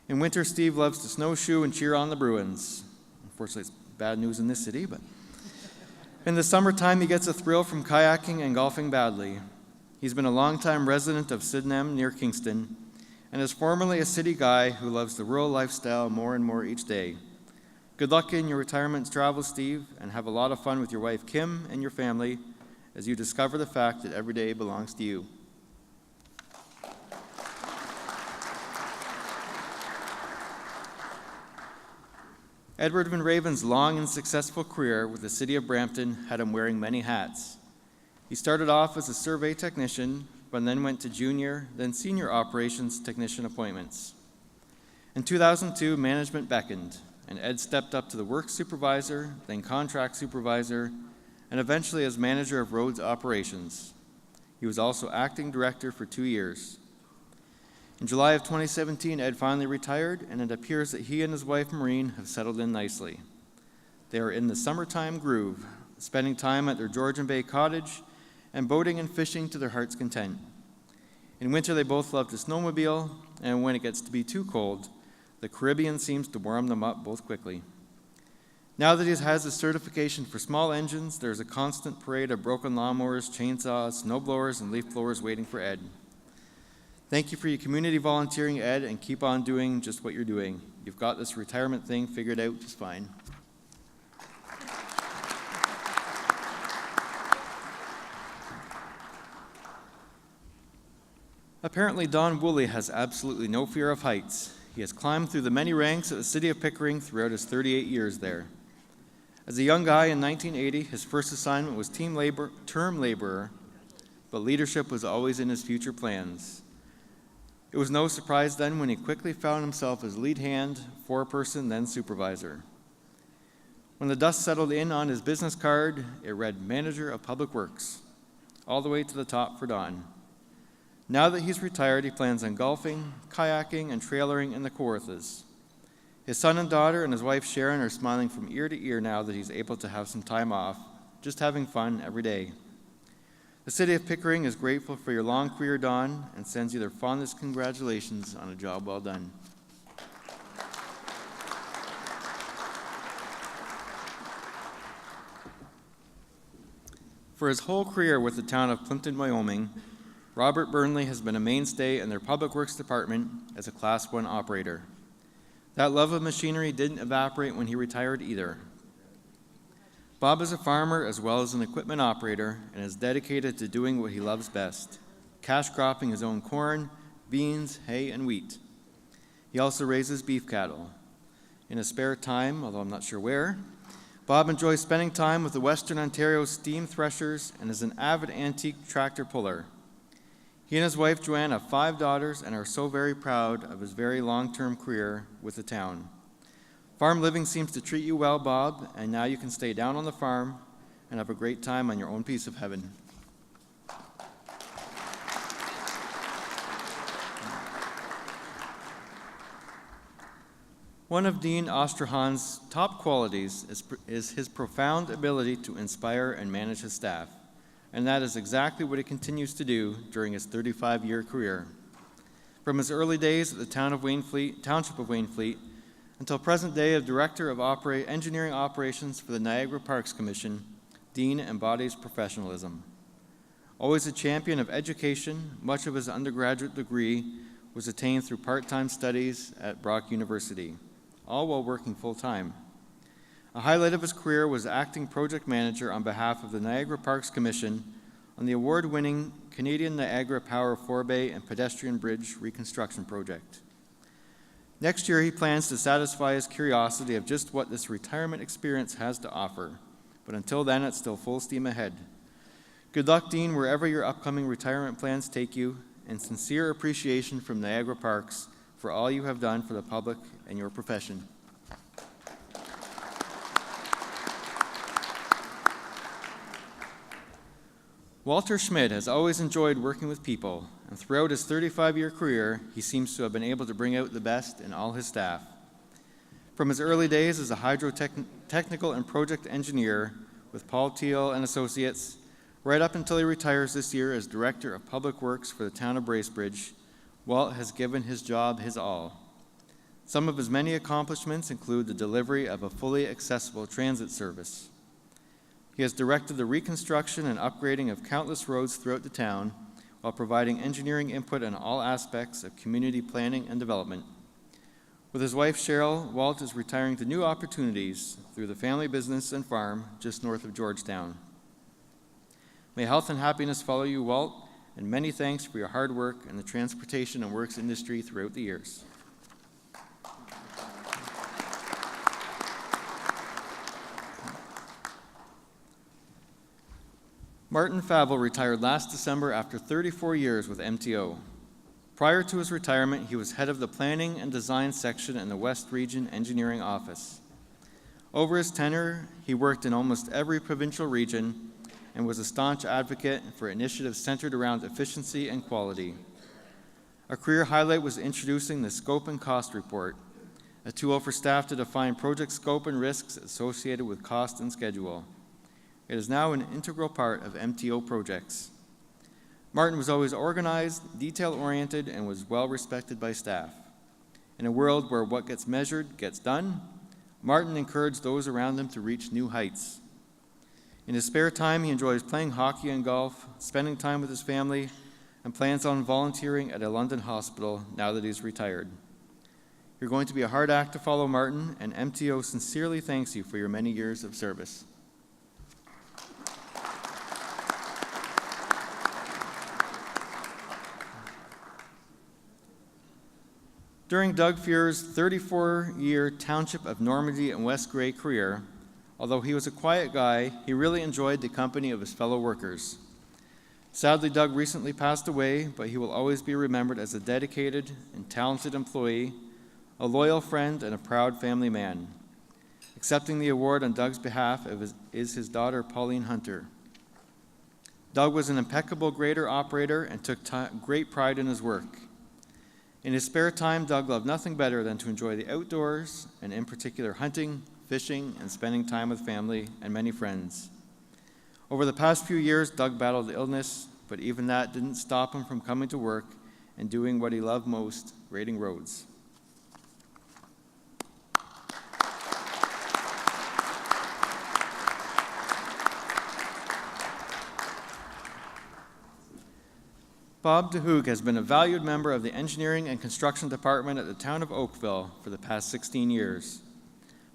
In winter, Steve loves to snowshoe and cheer on the Bruins. Unfortunately, it's bad news in this city, but In the summertime, he gets a thrill from kayaking and golfing badly. He's been a longtime resident of Sydenham near Kingston, and is formerly a city guy who loves the rural lifestyle more and more each day. Good luck in your retirement travels, Steve, and have a lot of fun with your wife, Kim, and your family as you discover the fact that every day belongs to you. Edward Van Raven's long and successful career with the City of Brampton had him wearing many hats. He started off as a survey technician, but then went to junior, then senior operations technician appointments. In 2002, management beckoned, and Ed stepped up to the work supervisor, then contract supervisor, and eventually as manager of roads operations. He was also acting director for 2 years. In July of 2017, Ed finally retired, and it appears that he and his wife, Maureen, have settled in nicely. They are in the summertime groove, spending time at their Georgian Bay cottage and boating and fishing to their heart's content. In winter, they both love to snowmobile, and when it gets to be too cold, the Caribbean seems to warm them up both quickly. Now that he has his certification for small engines, there's a constant parade of broken lawnmowers, chainsaws, snowblowers, and leaf blowers waiting for Ed. Thank you for your community volunteering, Ed, and keep on doing just what you're doing. You've got this retirement thing figured out just fine. Apparently, Don Woolley has absolutely no fear of heights. He has climbed through the many ranks at the City of Pickering throughout his 38 years there. As a young guy in 1980, his first assignment was term laborer, but leadership was always in his future plans. It was no surprise then when he quickly found himself as lead hand, foreperson, then supervisor. When the dust settled in on his business card, it read Manager of Public Works, all the way to the top for Don. Now that he's retired, he plans on golfing, kayaking, and trailering in the Kawarthas. His son and daughter and his wife Sharon are smiling from ear to ear now that he's able to have some time off, just having fun every day. The City of Pickering is grateful for your long career, Don, and sends you their fondest congratulations on a job well done. For his whole career with the town of Plimpton, Wyoming, Robert Burnley has been a mainstay in their Public Works Department as a Class 1 operator. That love of machinery didn't evaporate when he retired either. Bob is a farmer as well as an equipment operator and is dedicated to doing what he loves best, cash cropping his own corn, beans, hay, and wheat. He also raises beef cattle. In his spare time, although I'm not sure where, Bob enjoys spending time with the Western Ontario steam threshers and is an avid antique tractor puller. He and his wife Joanne have 5 daughters and are so very proud of his very long-term career with the town. Farm living seems to treat you well, Bob, and now you can stay down on the farm and have a great time on your own piece of heaven. One of Dean Ostrahan's top qualities is his profound ability to inspire and manage his staff, and that is exactly what he continues to do during his 35-year career. From his early days at the Township of Waynfleet, until present day of Director of Engineering Operations for the Niagara Parks Commission, Dean embodies professionalism. Always a champion of education, much of his undergraduate degree was attained through part-time studies at Brock University, all while working full-time. A highlight of his career was acting project manager on behalf of the Niagara Parks Commission on the award-winning Canadian Niagara Power Forebay and Pedestrian Bridge Reconstruction Project. Next year, he plans to satisfy his curiosity of just what this retirement experience has to offer. But until then, it's still full steam ahead. Good luck, Dean, wherever your upcoming retirement plans take you, and sincere appreciation from Niagara Parks for all you have done for the public and your profession. Walter Schmidt has always enjoyed working with people, and throughout his 35-year career, he seems to have been able to bring out the best in all his staff. From his early days as a hydro-technical and project engineer with Paul Teal and Associates, right up until he retires this year as Director of Public Works for the town of Bracebridge, Walt has given his job his all. Some of his many accomplishments include the delivery of a fully accessible transit service. He has directed the reconstruction and upgrading of countless roads throughout the town while providing engineering input on all aspects of community planning and development. With his wife Cheryl, Walt is retiring to new opportunities through the family business and farm just north of Georgetown. May health and happiness follow you, Walt, and many thanks for your hard work in the transportation and works industry throughout the years. Martin Favell retired last December after 34 years with MTO. Prior to his retirement, he was head of the Planning and Design section in the West Region Engineering Office. Over his tenure, he worked in almost every provincial region and was a staunch advocate for initiatives centered around efficiency and quality. A career highlight was introducing the Scope and Cost Report, a tool for staff to define project scope and risks associated with cost and schedule. It is now an integral part of MTO projects. Martin was always organized, detail-oriented, and was well respected by staff. In a world where what gets measured gets done, Martin encouraged those around him to reach new heights. In his spare time, he enjoys playing hockey and golf, spending time with his family, and plans on volunteering at a London hospital now that he's retired. You're going to be a hard act to follow, Martin, and MTO sincerely thanks you for your many years of service. During Doug Fuhr's 34-year Township of Normandy and West Grey career, although he was a quiet guy, he really enjoyed the company of his fellow workers. Sadly, Doug recently passed away, but he will always be remembered as a dedicated and talented employee, a loyal friend, and a proud family man. Accepting the award on Doug's behalf is his daughter, Pauline Hunter. Doug was an impeccable grader operator and took great pride in his work. In his spare time, Doug loved nothing better than to enjoy the outdoors, and in particular hunting, fishing, and spending time with family and many friends. Over the past few years, Doug battled illness, but even that didn't stop him from coming to work and doing what he loved most, grading roads. Bob DeHoog has been a valued member of the Engineering and Construction Department at the town of Oakville for the past 16 years.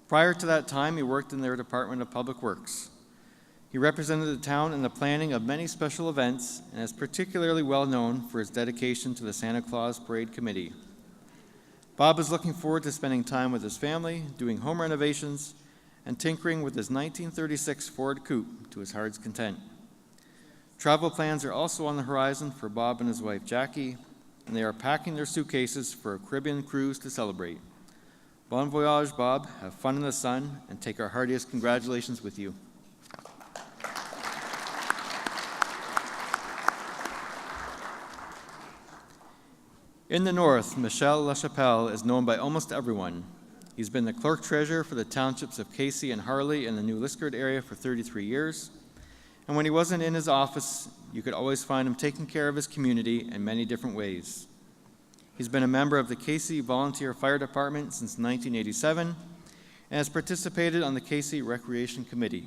Prior to that time, he worked in their Department of Public Works. He represented the town in the planning of many special events and is particularly well known for his dedication to the Santa Claus Parade Committee. Bob is looking forward to spending time with his family, doing home renovations, and tinkering with his 1936 Ford Coupe to his heart's content. Travel plans are also on the horizon for Bob and his wife Jackie, and they are packing their suitcases for a Caribbean cruise to celebrate. Bon voyage, Bob. Have fun in the sun, and take our heartiest congratulations with you. In the north, Michel Lachapelle is known by almost everyone. He's been the clerk treasurer for the townships of Casey and Harley in the New Liskeard area for 33 years. And when he wasn't in his office, you could always find him taking care of his community in many different ways. He's been a member of the Casey Volunteer Fire Department since 1987 and has participated on the Casey Recreation Committee.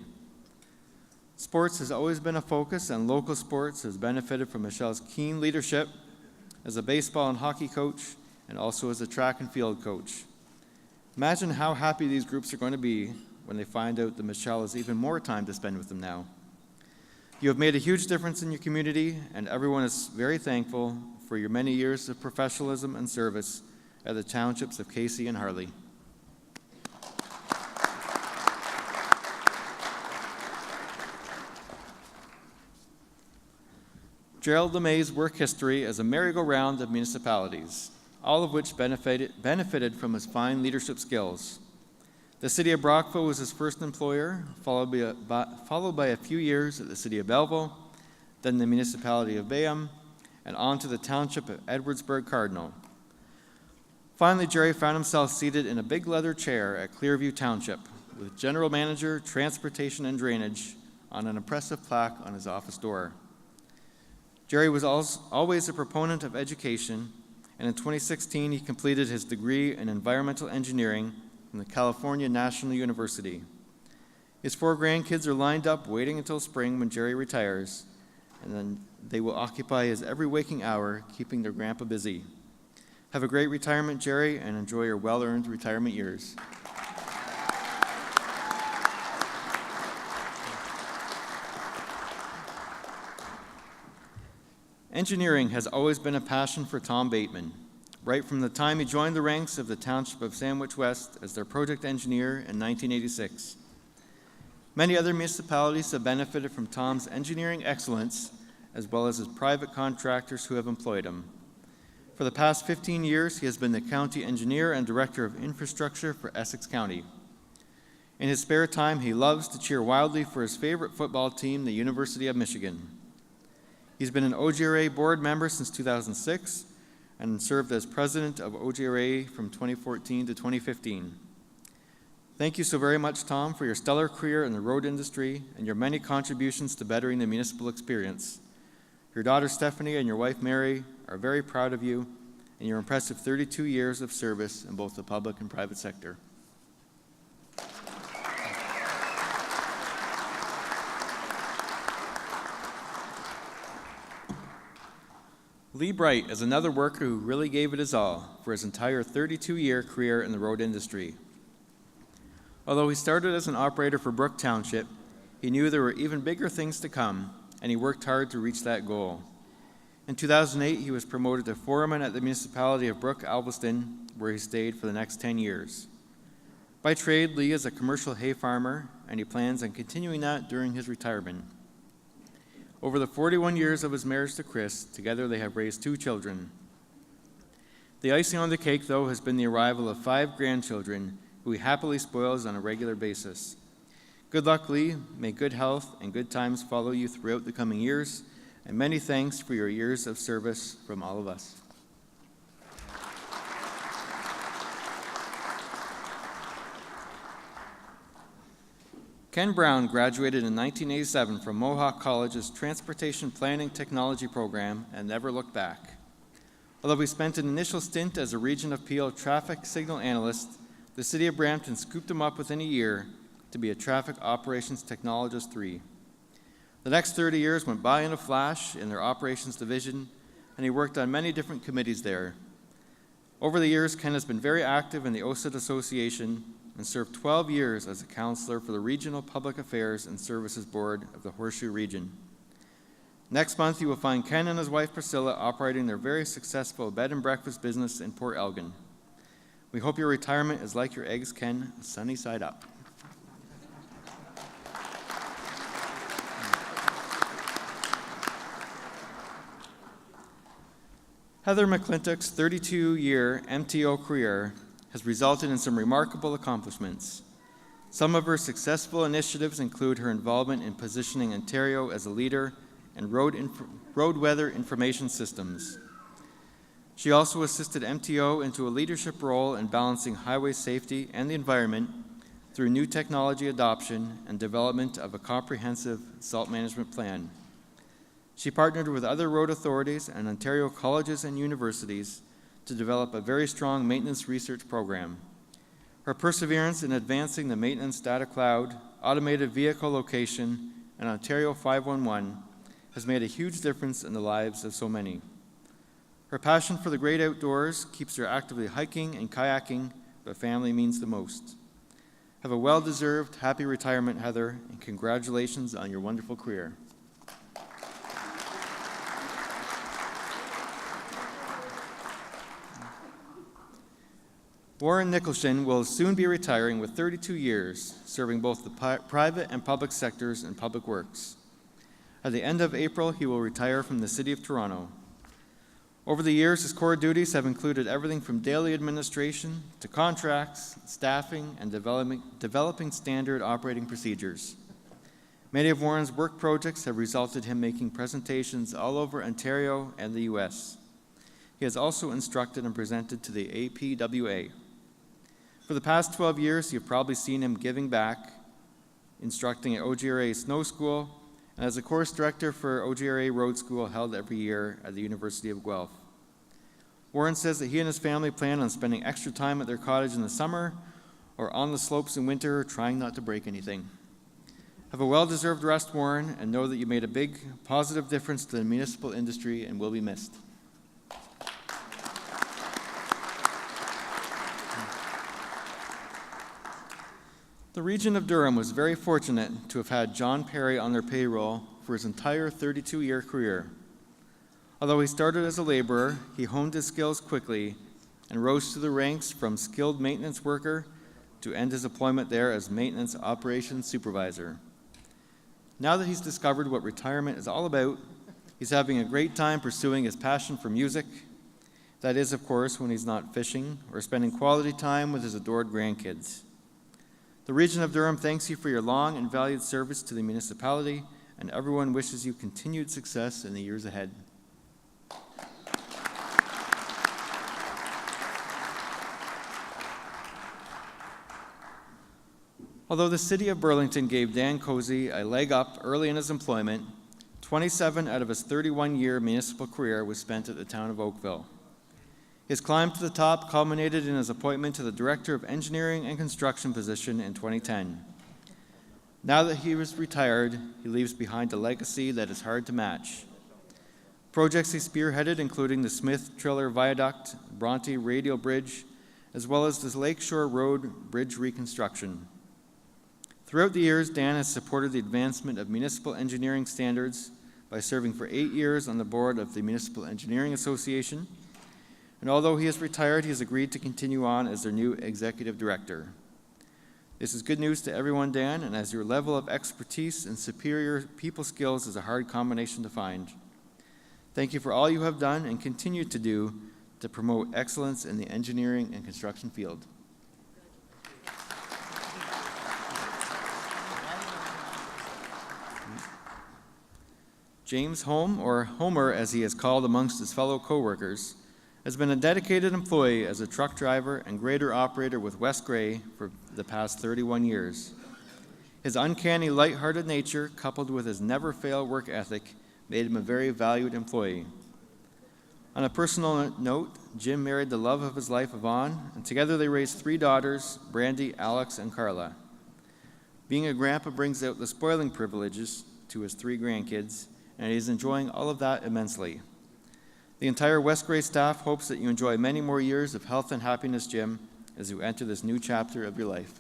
Sports has always been a focus, and local sports has benefited from Michelle's keen leadership as a baseball and hockey coach and also as a track and field coach. Imagine how happy these groups are going to be when they find out that Michelle has even more time to spend with them now. You have made a huge difference in your community, and everyone is very thankful for your many years of professionalism and service at the townships of Casey and Harley. Gerald LeMay's work history is a merry-go-round of municipalities, all of which benefited from his fine leadership skills. The city of Brockville was his first employer, followed by a few years at the city of Belleville, then the municipality of Bayham, and on to the township of Edwardsburg Cardinal. Finally, Jerry found himself seated in a big leather chair at Clearview Township, with General Manager, Transportation and Drainage on an impressive plaque on his office door. Jerry was always a proponent of education, and in 2016 he completed his degree in environmental engineering from the California National University. His 4 grandkids are lined up waiting until spring when Jerry retires, and then they will occupy his every waking hour, keeping their grandpa busy. Have a great retirement, Jerry, and enjoy your well-earned retirement years. Engineering has always been a passion for Tom Bateman, right from the time he joined the ranks of the Township of Sandwich West as their project engineer in 1986. Many other municipalities have benefited from Tom's engineering excellence, as well as his private contractors who have employed him. For the past 15 years, he has been the county engineer and director of infrastructure for Essex County. In his spare time, he loves to cheer wildly for his favorite football team, the University of Michigan. He's been an OGRA board member since 2006 and served as president of OGRA from 2014 to 2015. Thank you so very much, Tom, for your stellar career in the road industry and your many contributions to bettering the municipal experience. Your daughter Stephanie and your wife Mary are very proud of you and your impressive 32 years of service in both the public and private sector. Lee Bright is another worker who really gave it his all for his entire 32-year career in the road industry. Although he started as an operator for Brook Township, he knew there were even bigger things to come, and he worked hard to reach that goal. In 2008, he was promoted to foreman at the municipality of Brook Alveston, where he stayed for the next 10 years. By trade, Lee is a commercial hay farmer, and he plans on continuing that during his retirement. Over the 41 years of his marriage to Chris, together they have raised 2 children. The icing on the cake, though, has been the arrival of 5 grandchildren, who he happily spoils on a regular basis. Good luck, Lee. May good health and good times follow you throughout the coming years, and many thanks for your years of service from all of us. Ken Brown graduated in 1987 from Mohawk College's Transportation Planning Technology program and never looked back. Although he spent an initial stint as a Region of Peel traffic signal analyst, the City of Brampton scooped him up within a year to be a Traffic Operations Technologist 3. The next 30 years went by in a flash in their operations division, and he worked on many different committees there. Over the years, Ken has been very active in the OSIT Association and served 12 years as a counselor for the Regional Public Affairs and Services Board of the Horseshoe Region. Next month, you will find Ken and his wife Priscilla operating their very successful bed and breakfast business in Port Elgin. We hope your retirement is like your eggs, Ken, sunny side up. Heather McClintock's 32-year MTO career has resulted in some remarkable accomplishments. Some of her successful initiatives include her involvement in positioning Ontario as a leader in road weather information systems. She also assisted MTO into a leadership role in balancing highway safety and the environment through new technology adoption and development of a comprehensive salt management plan. She partnered with other road authorities and Ontario colleges and universities to develop a very strong maintenance research program. Her perseverance in advancing the maintenance data cloud, automated vehicle location, and Ontario 511 has made a huge difference in the lives of so many. Her passion for the great outdoors keeps her actively hiking and kayaking, but family means the most. Have a well-deserved, happy retirement, Heather, and congratulations on your wonderful career. Warren Nicholson will soon be retiring with 32 years, serving both the private and public sectors in public works. At the end of April, he will retire from the City of Toronto. Over the years, his core duties have included everything from daily administration to contracts, staffing, and developing standard operating procedures. Many of Warren's work projects have resulted in him making presentations all over Ontario and the U.S. He has also instructed and presented to the APWA. For the past 12 years, you've probably seen him giving back, instructing at OGRA Snow School, and as a course director for OGRA Road School held every year at the University of Guelph. Warren says that he and his family plan on spending extra time at their cottage in the summer or on the slopes in winter, trying not to break anything. Have a well-deserved rest, Warren, and know that you made a big, positive difference to the municipal industry and will be missed. The region of Durham was very fortunate to have had John Perry on their payroll for his entire 32-year career. Although he started as a laborer, he honed his skills quickly and rose through the ranks from skilled maintenance worker to end his employment there as maintenance operations supervisor. Now that he's discovered what retirement is all about, he's having a great time pursuing his passion for music. That is, of course, when he's not fishing or spending quality time with his adored grandkids. The region of Durham thanks you for your long and valued service to the municipality, and everyone wishes you continued success in the years ahead. Although the City of Burlington gave Dan Cozy a leg up early in his employment, 27 out of his 31-year municipal career was spent at the town of Oakville. His climb to the top culminated in his appointment to the Director of Engineering and Construction position in 2010. Now that he was retired, he leaves behind a legacy that is hard to match. Projects he spearheaded including the Smith-Triller Viaduct, Bronte Radial Bridge, as well as the Lakeshore Road Bridge reconstruction. Throughout the years, Dan has supported the advancement of municipal engineering standards by serving for 8 years on the board of the Municipal Engineering Association. And although he is retired, he has agreed to continue on as their new executive director. This is good news to everyone, Dan, and as your level of expertise and superior people skills is a hard combination to find. Thank you for all you have done and continue to do to promote excellence in the engineering and construction field. James Holm, or Homer as he is called amongst his fellow co-workers, has been a dedicated employee as a truck driver and grader operator with West Gray for the past 31 years. His uncanny light-hearted nature, coupled with his never-fail work ethic, made him a very valued employee. On a personal note, Jim married the love of his life, Yvonne, and together they raised 3 daughters, Brandy, Alex, and Carla. Being a grandpa brings out the spoiling privileges to his 3 grandkids, and he's enjoying all of that immensely. The entire West Gray staff hopes that you enjoy many more years of health and happiness, Jim, as you enter this new chapter of your life.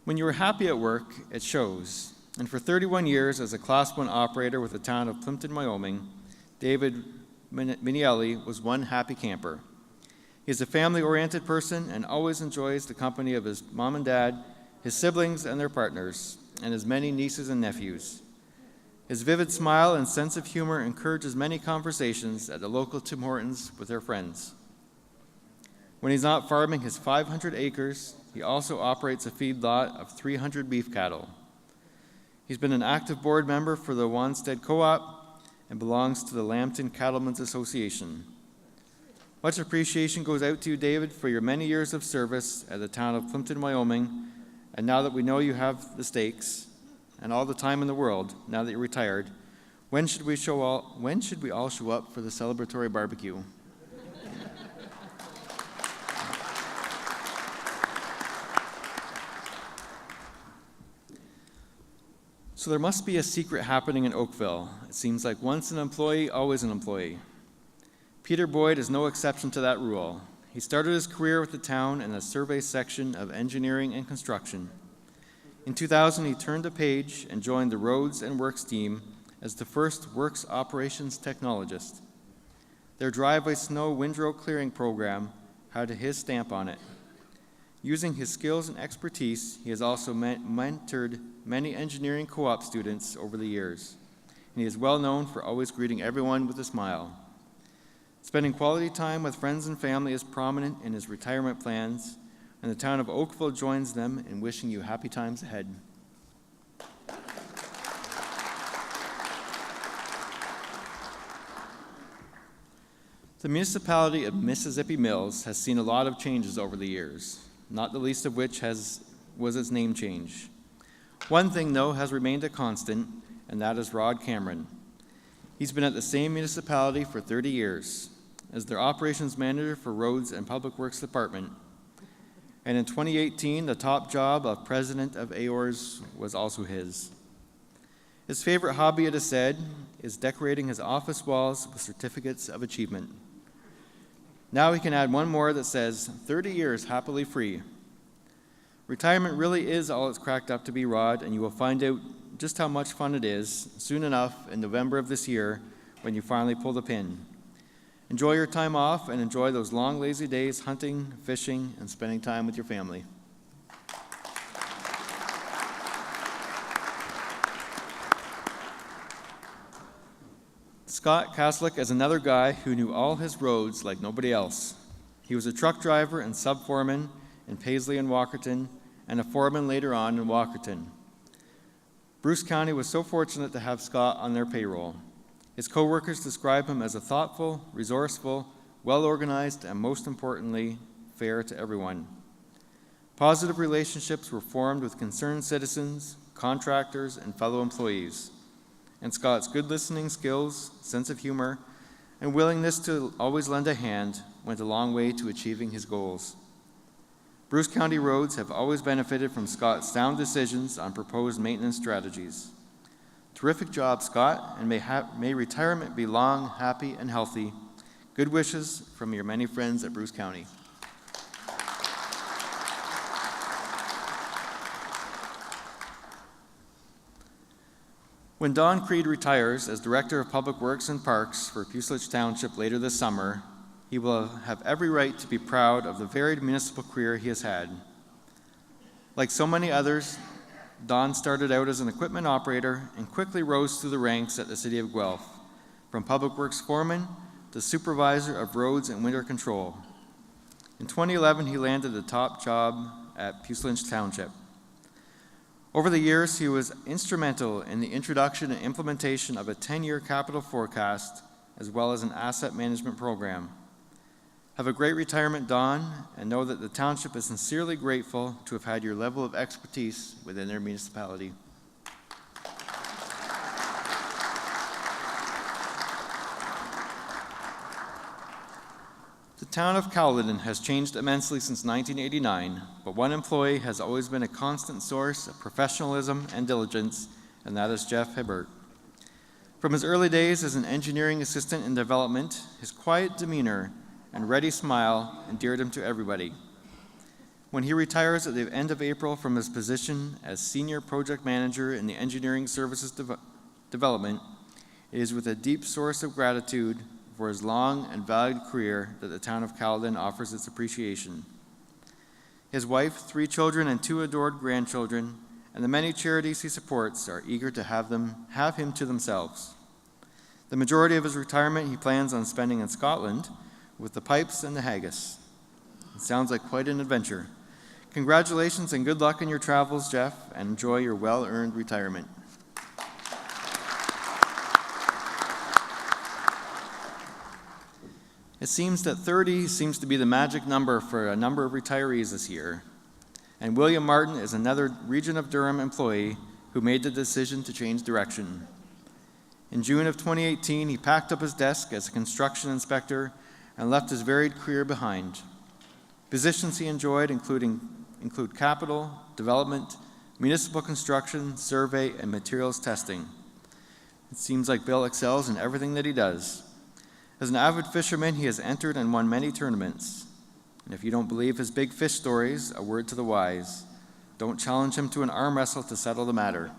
When you are happy at work, it shows. And for 31 years as a Class 1 operator with the town of Plimpton, Wyoming, David Minielli was one happy camper. He is a family-oriented person and always enjoys the company of his mom and dad, his siblings and their partners, and his many nieces and nephews. His vivid smile and sense of humor encourages many conversations at the local Tim Hortons with their friends. When he's not farming his 500 acres, he also operates a feedlot of 300 beef cattle. He's been an active board member for the Wanstead Co-op and belongs to the Lambton Cattlemen's Association. Much appreciation goes out to you, David, for your many years of service at the town of Plimpton, Wyoming. And now that we know you have the stakes and all the time in the world, now that you're retired, when should we all show up for the celebratory barbecue? So there must be a secret happening in Oakville. It seems like once an employee, always an employee. Peter Boyd is no exception to that rule. He started his career with the town in the survey section of engineering and construction. In 2000, he turned a page and joined the Roads and Works team as the first works operations technologist. Their driveway snow windrow clearing program had his stamp on it. Using his skills and expertise, he has also mentored many engineering co-op students over the years, and he is well known for always greeting everyone with a smile. Spending quality time with friends and family is prominent in his retirement plans, and the town of Oakville joins them in wishing you happy times ahead. The municipality of Mississippi Mills has seen a lot of changes over the years, not the least of which was its name change. One thing, though, has remained a constant, and that is Rod Cameron. He's been at the same municipality for 30 years. as their operations manager for Roads and Public Works Department. And in 2018, the top job of president of AORS was also his. His favorite hobby, it is said, is decorating his office walls with certificates of achievement. Now he can add one more that says, 30 years happily free. Retirement really is all it's cracked up to be, Rod, and you will find out just how much fun it is soon enough in November of this year when you finally pull the pin. Enjoy your time off and enjoy those long, lazy days hunting, fishing, and spending time with your family. Scott Kaslik is another guy who knew all his roads like nobody else. He was a truck driver and sub-foreman in Paisley and Walkerton, and a foreman later on in Walkerton. Bruce County was so fortunate to have Scott on their payroll. His co-workers describe him as a thoughtful, resourceful, well-organized, and most importantly, fair to everyone. Positive relationships were formed with concerned citizens, contractors, and fellow employees. And Scott's good listening skills, sense of humor, and willingness to always lend a hand went a long way to achieving his goals. Bruce County roads have always benefited from Scott's sound decisions on proposed maintenance strategies. Terrific job, Scott, and may retirement be long, happy, and healthy. Good wishes from your many friends at Bruce County. When Don Creed retires as Director of Public Works and Parks for Puslich Township later this summer, he will have every right to be proud of the varied municipal career he has had. Like so many others, Don started out as an equipment operator and quickly rose through the ranks at the City of Guelph, from Public Works Foreman to Supervisor of Roads and Winter Control. In 2011, he landed the top job at Puslich Township. Over the years, he was instrumental in the introduction and implementation of a 10-year capital forecast, as well as an asset management program. Have a great retirement, Don, and know that the township is sincerely grateful to have had your level of expertise within their municipality. The town of Caledon has changed immensely since 1989, but one employee has always been a constant source of professionalism and diligence, and that is Jeff Hibbert. From his early days as an engineering assistant in development, his quiet demeanor and ready smile endeared him to everybody. When he retires at the end of April from his position as Senior Project Manager in the Engineering Services Development, it is with a deep source of gratitude for his long and valued career that the town of Caledon offers its appreciation. His wife, 3 children, and 2 adored grandchildren, and the many charities he supports are eager to have him to themselves. The majority of his retirement he plans on spending in Scotland with the pipes and the haggis. It sounds like quite an adventure. Congratulations and good luck in your travels, Jeff, and enjoy your well-earned retirement. It seems that 30 seems to be the magic number for a number of retirees this year, and William Martin is another Region of Durham employee who made the decision to change direction. In June of 2018, he packed up his desk as a construction inspector and left his varied career behind. Positions he enjoyed include capital, development, municipal construction, survey, and materials testing. It seems like Bill excels in everything that he does. As an avid fisherman, he has entered and won many tournaments. And if you don't believe his big fish stories, a word to the wise: don't challenge him to an arm wrestle to settle the matter.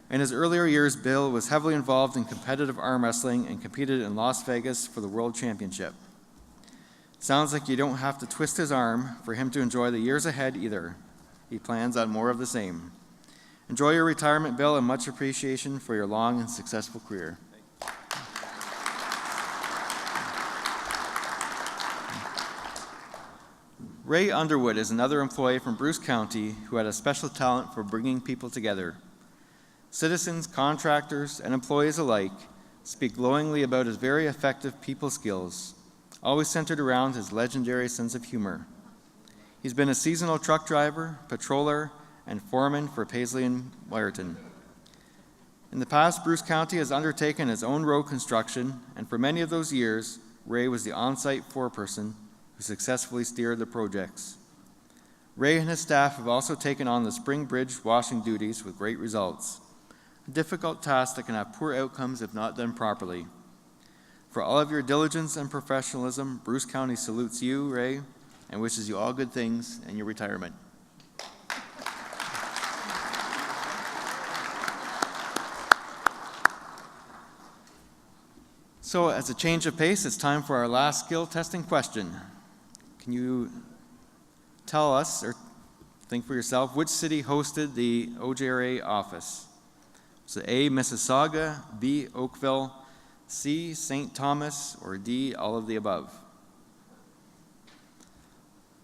In his earlier years, Bill was heavily involved in competitive arm wrestling and competed in Las Vegas for the World Championship. Sounds like you don't have to twist his arm for him to enjoy the years ahead either. He plans on more of the same. Enjoy your retirement, Bill, and much appreciation for your long and successful career. Ray Underwood is another employee from Bruce County who had a special talent for bringing people together. Citizens, contractors, and employees alike speak glowingly about his very effective people skills, always centered around his legendary sense of humor. He's been a seasonal truck driver, patroller, and foreman for Paisley and Wyerton. In the past, Bruce County has undertaken its own road construction, and for many of those years, Ray was the on-site foreperson who successfully steered the projects. Ray and his staff have also taken on the spring bridge washing duties with great results, a difficult task that can have poor outcomes if not done properly. For all of your diligence and professionalism, Bruce County salutes you, Ray, and wishes you all good things in your retirement. So, as a change of pace, it's time for our last skill testing question. Can you tell us, or think for yourself, which city hosted the OGRA office? Was it A, Mississauga, B, Oakville, C, St. Thomas, or D, all of the above?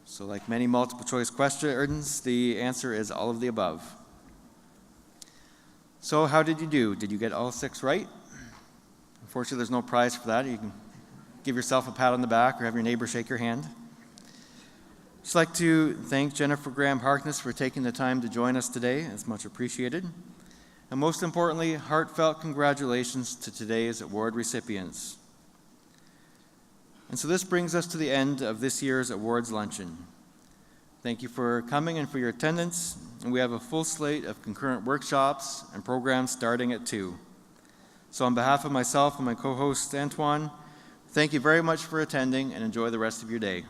So like many multiple choice questions, the answer is all of the above. So how did you do? Did you get all 6 right? Unfortunately, there's no prize for that. You can give yourself a pat on the back or have your neighbor shake your hand. I'd just like to thank Jennifer Graham Harkness for taking the time to join us today. It's much appreciated. And most importantly, heartfelt congratulations to today's award recipients. And so this brings us to the end of this year's awards luncheon. Thank you for coming and for your attendance. And we have a full slate of concurrent workshops and programs starting at 2. So on behalf of myself and my co-host Antoine, thank you very much for attending and enjoy the rest of your day.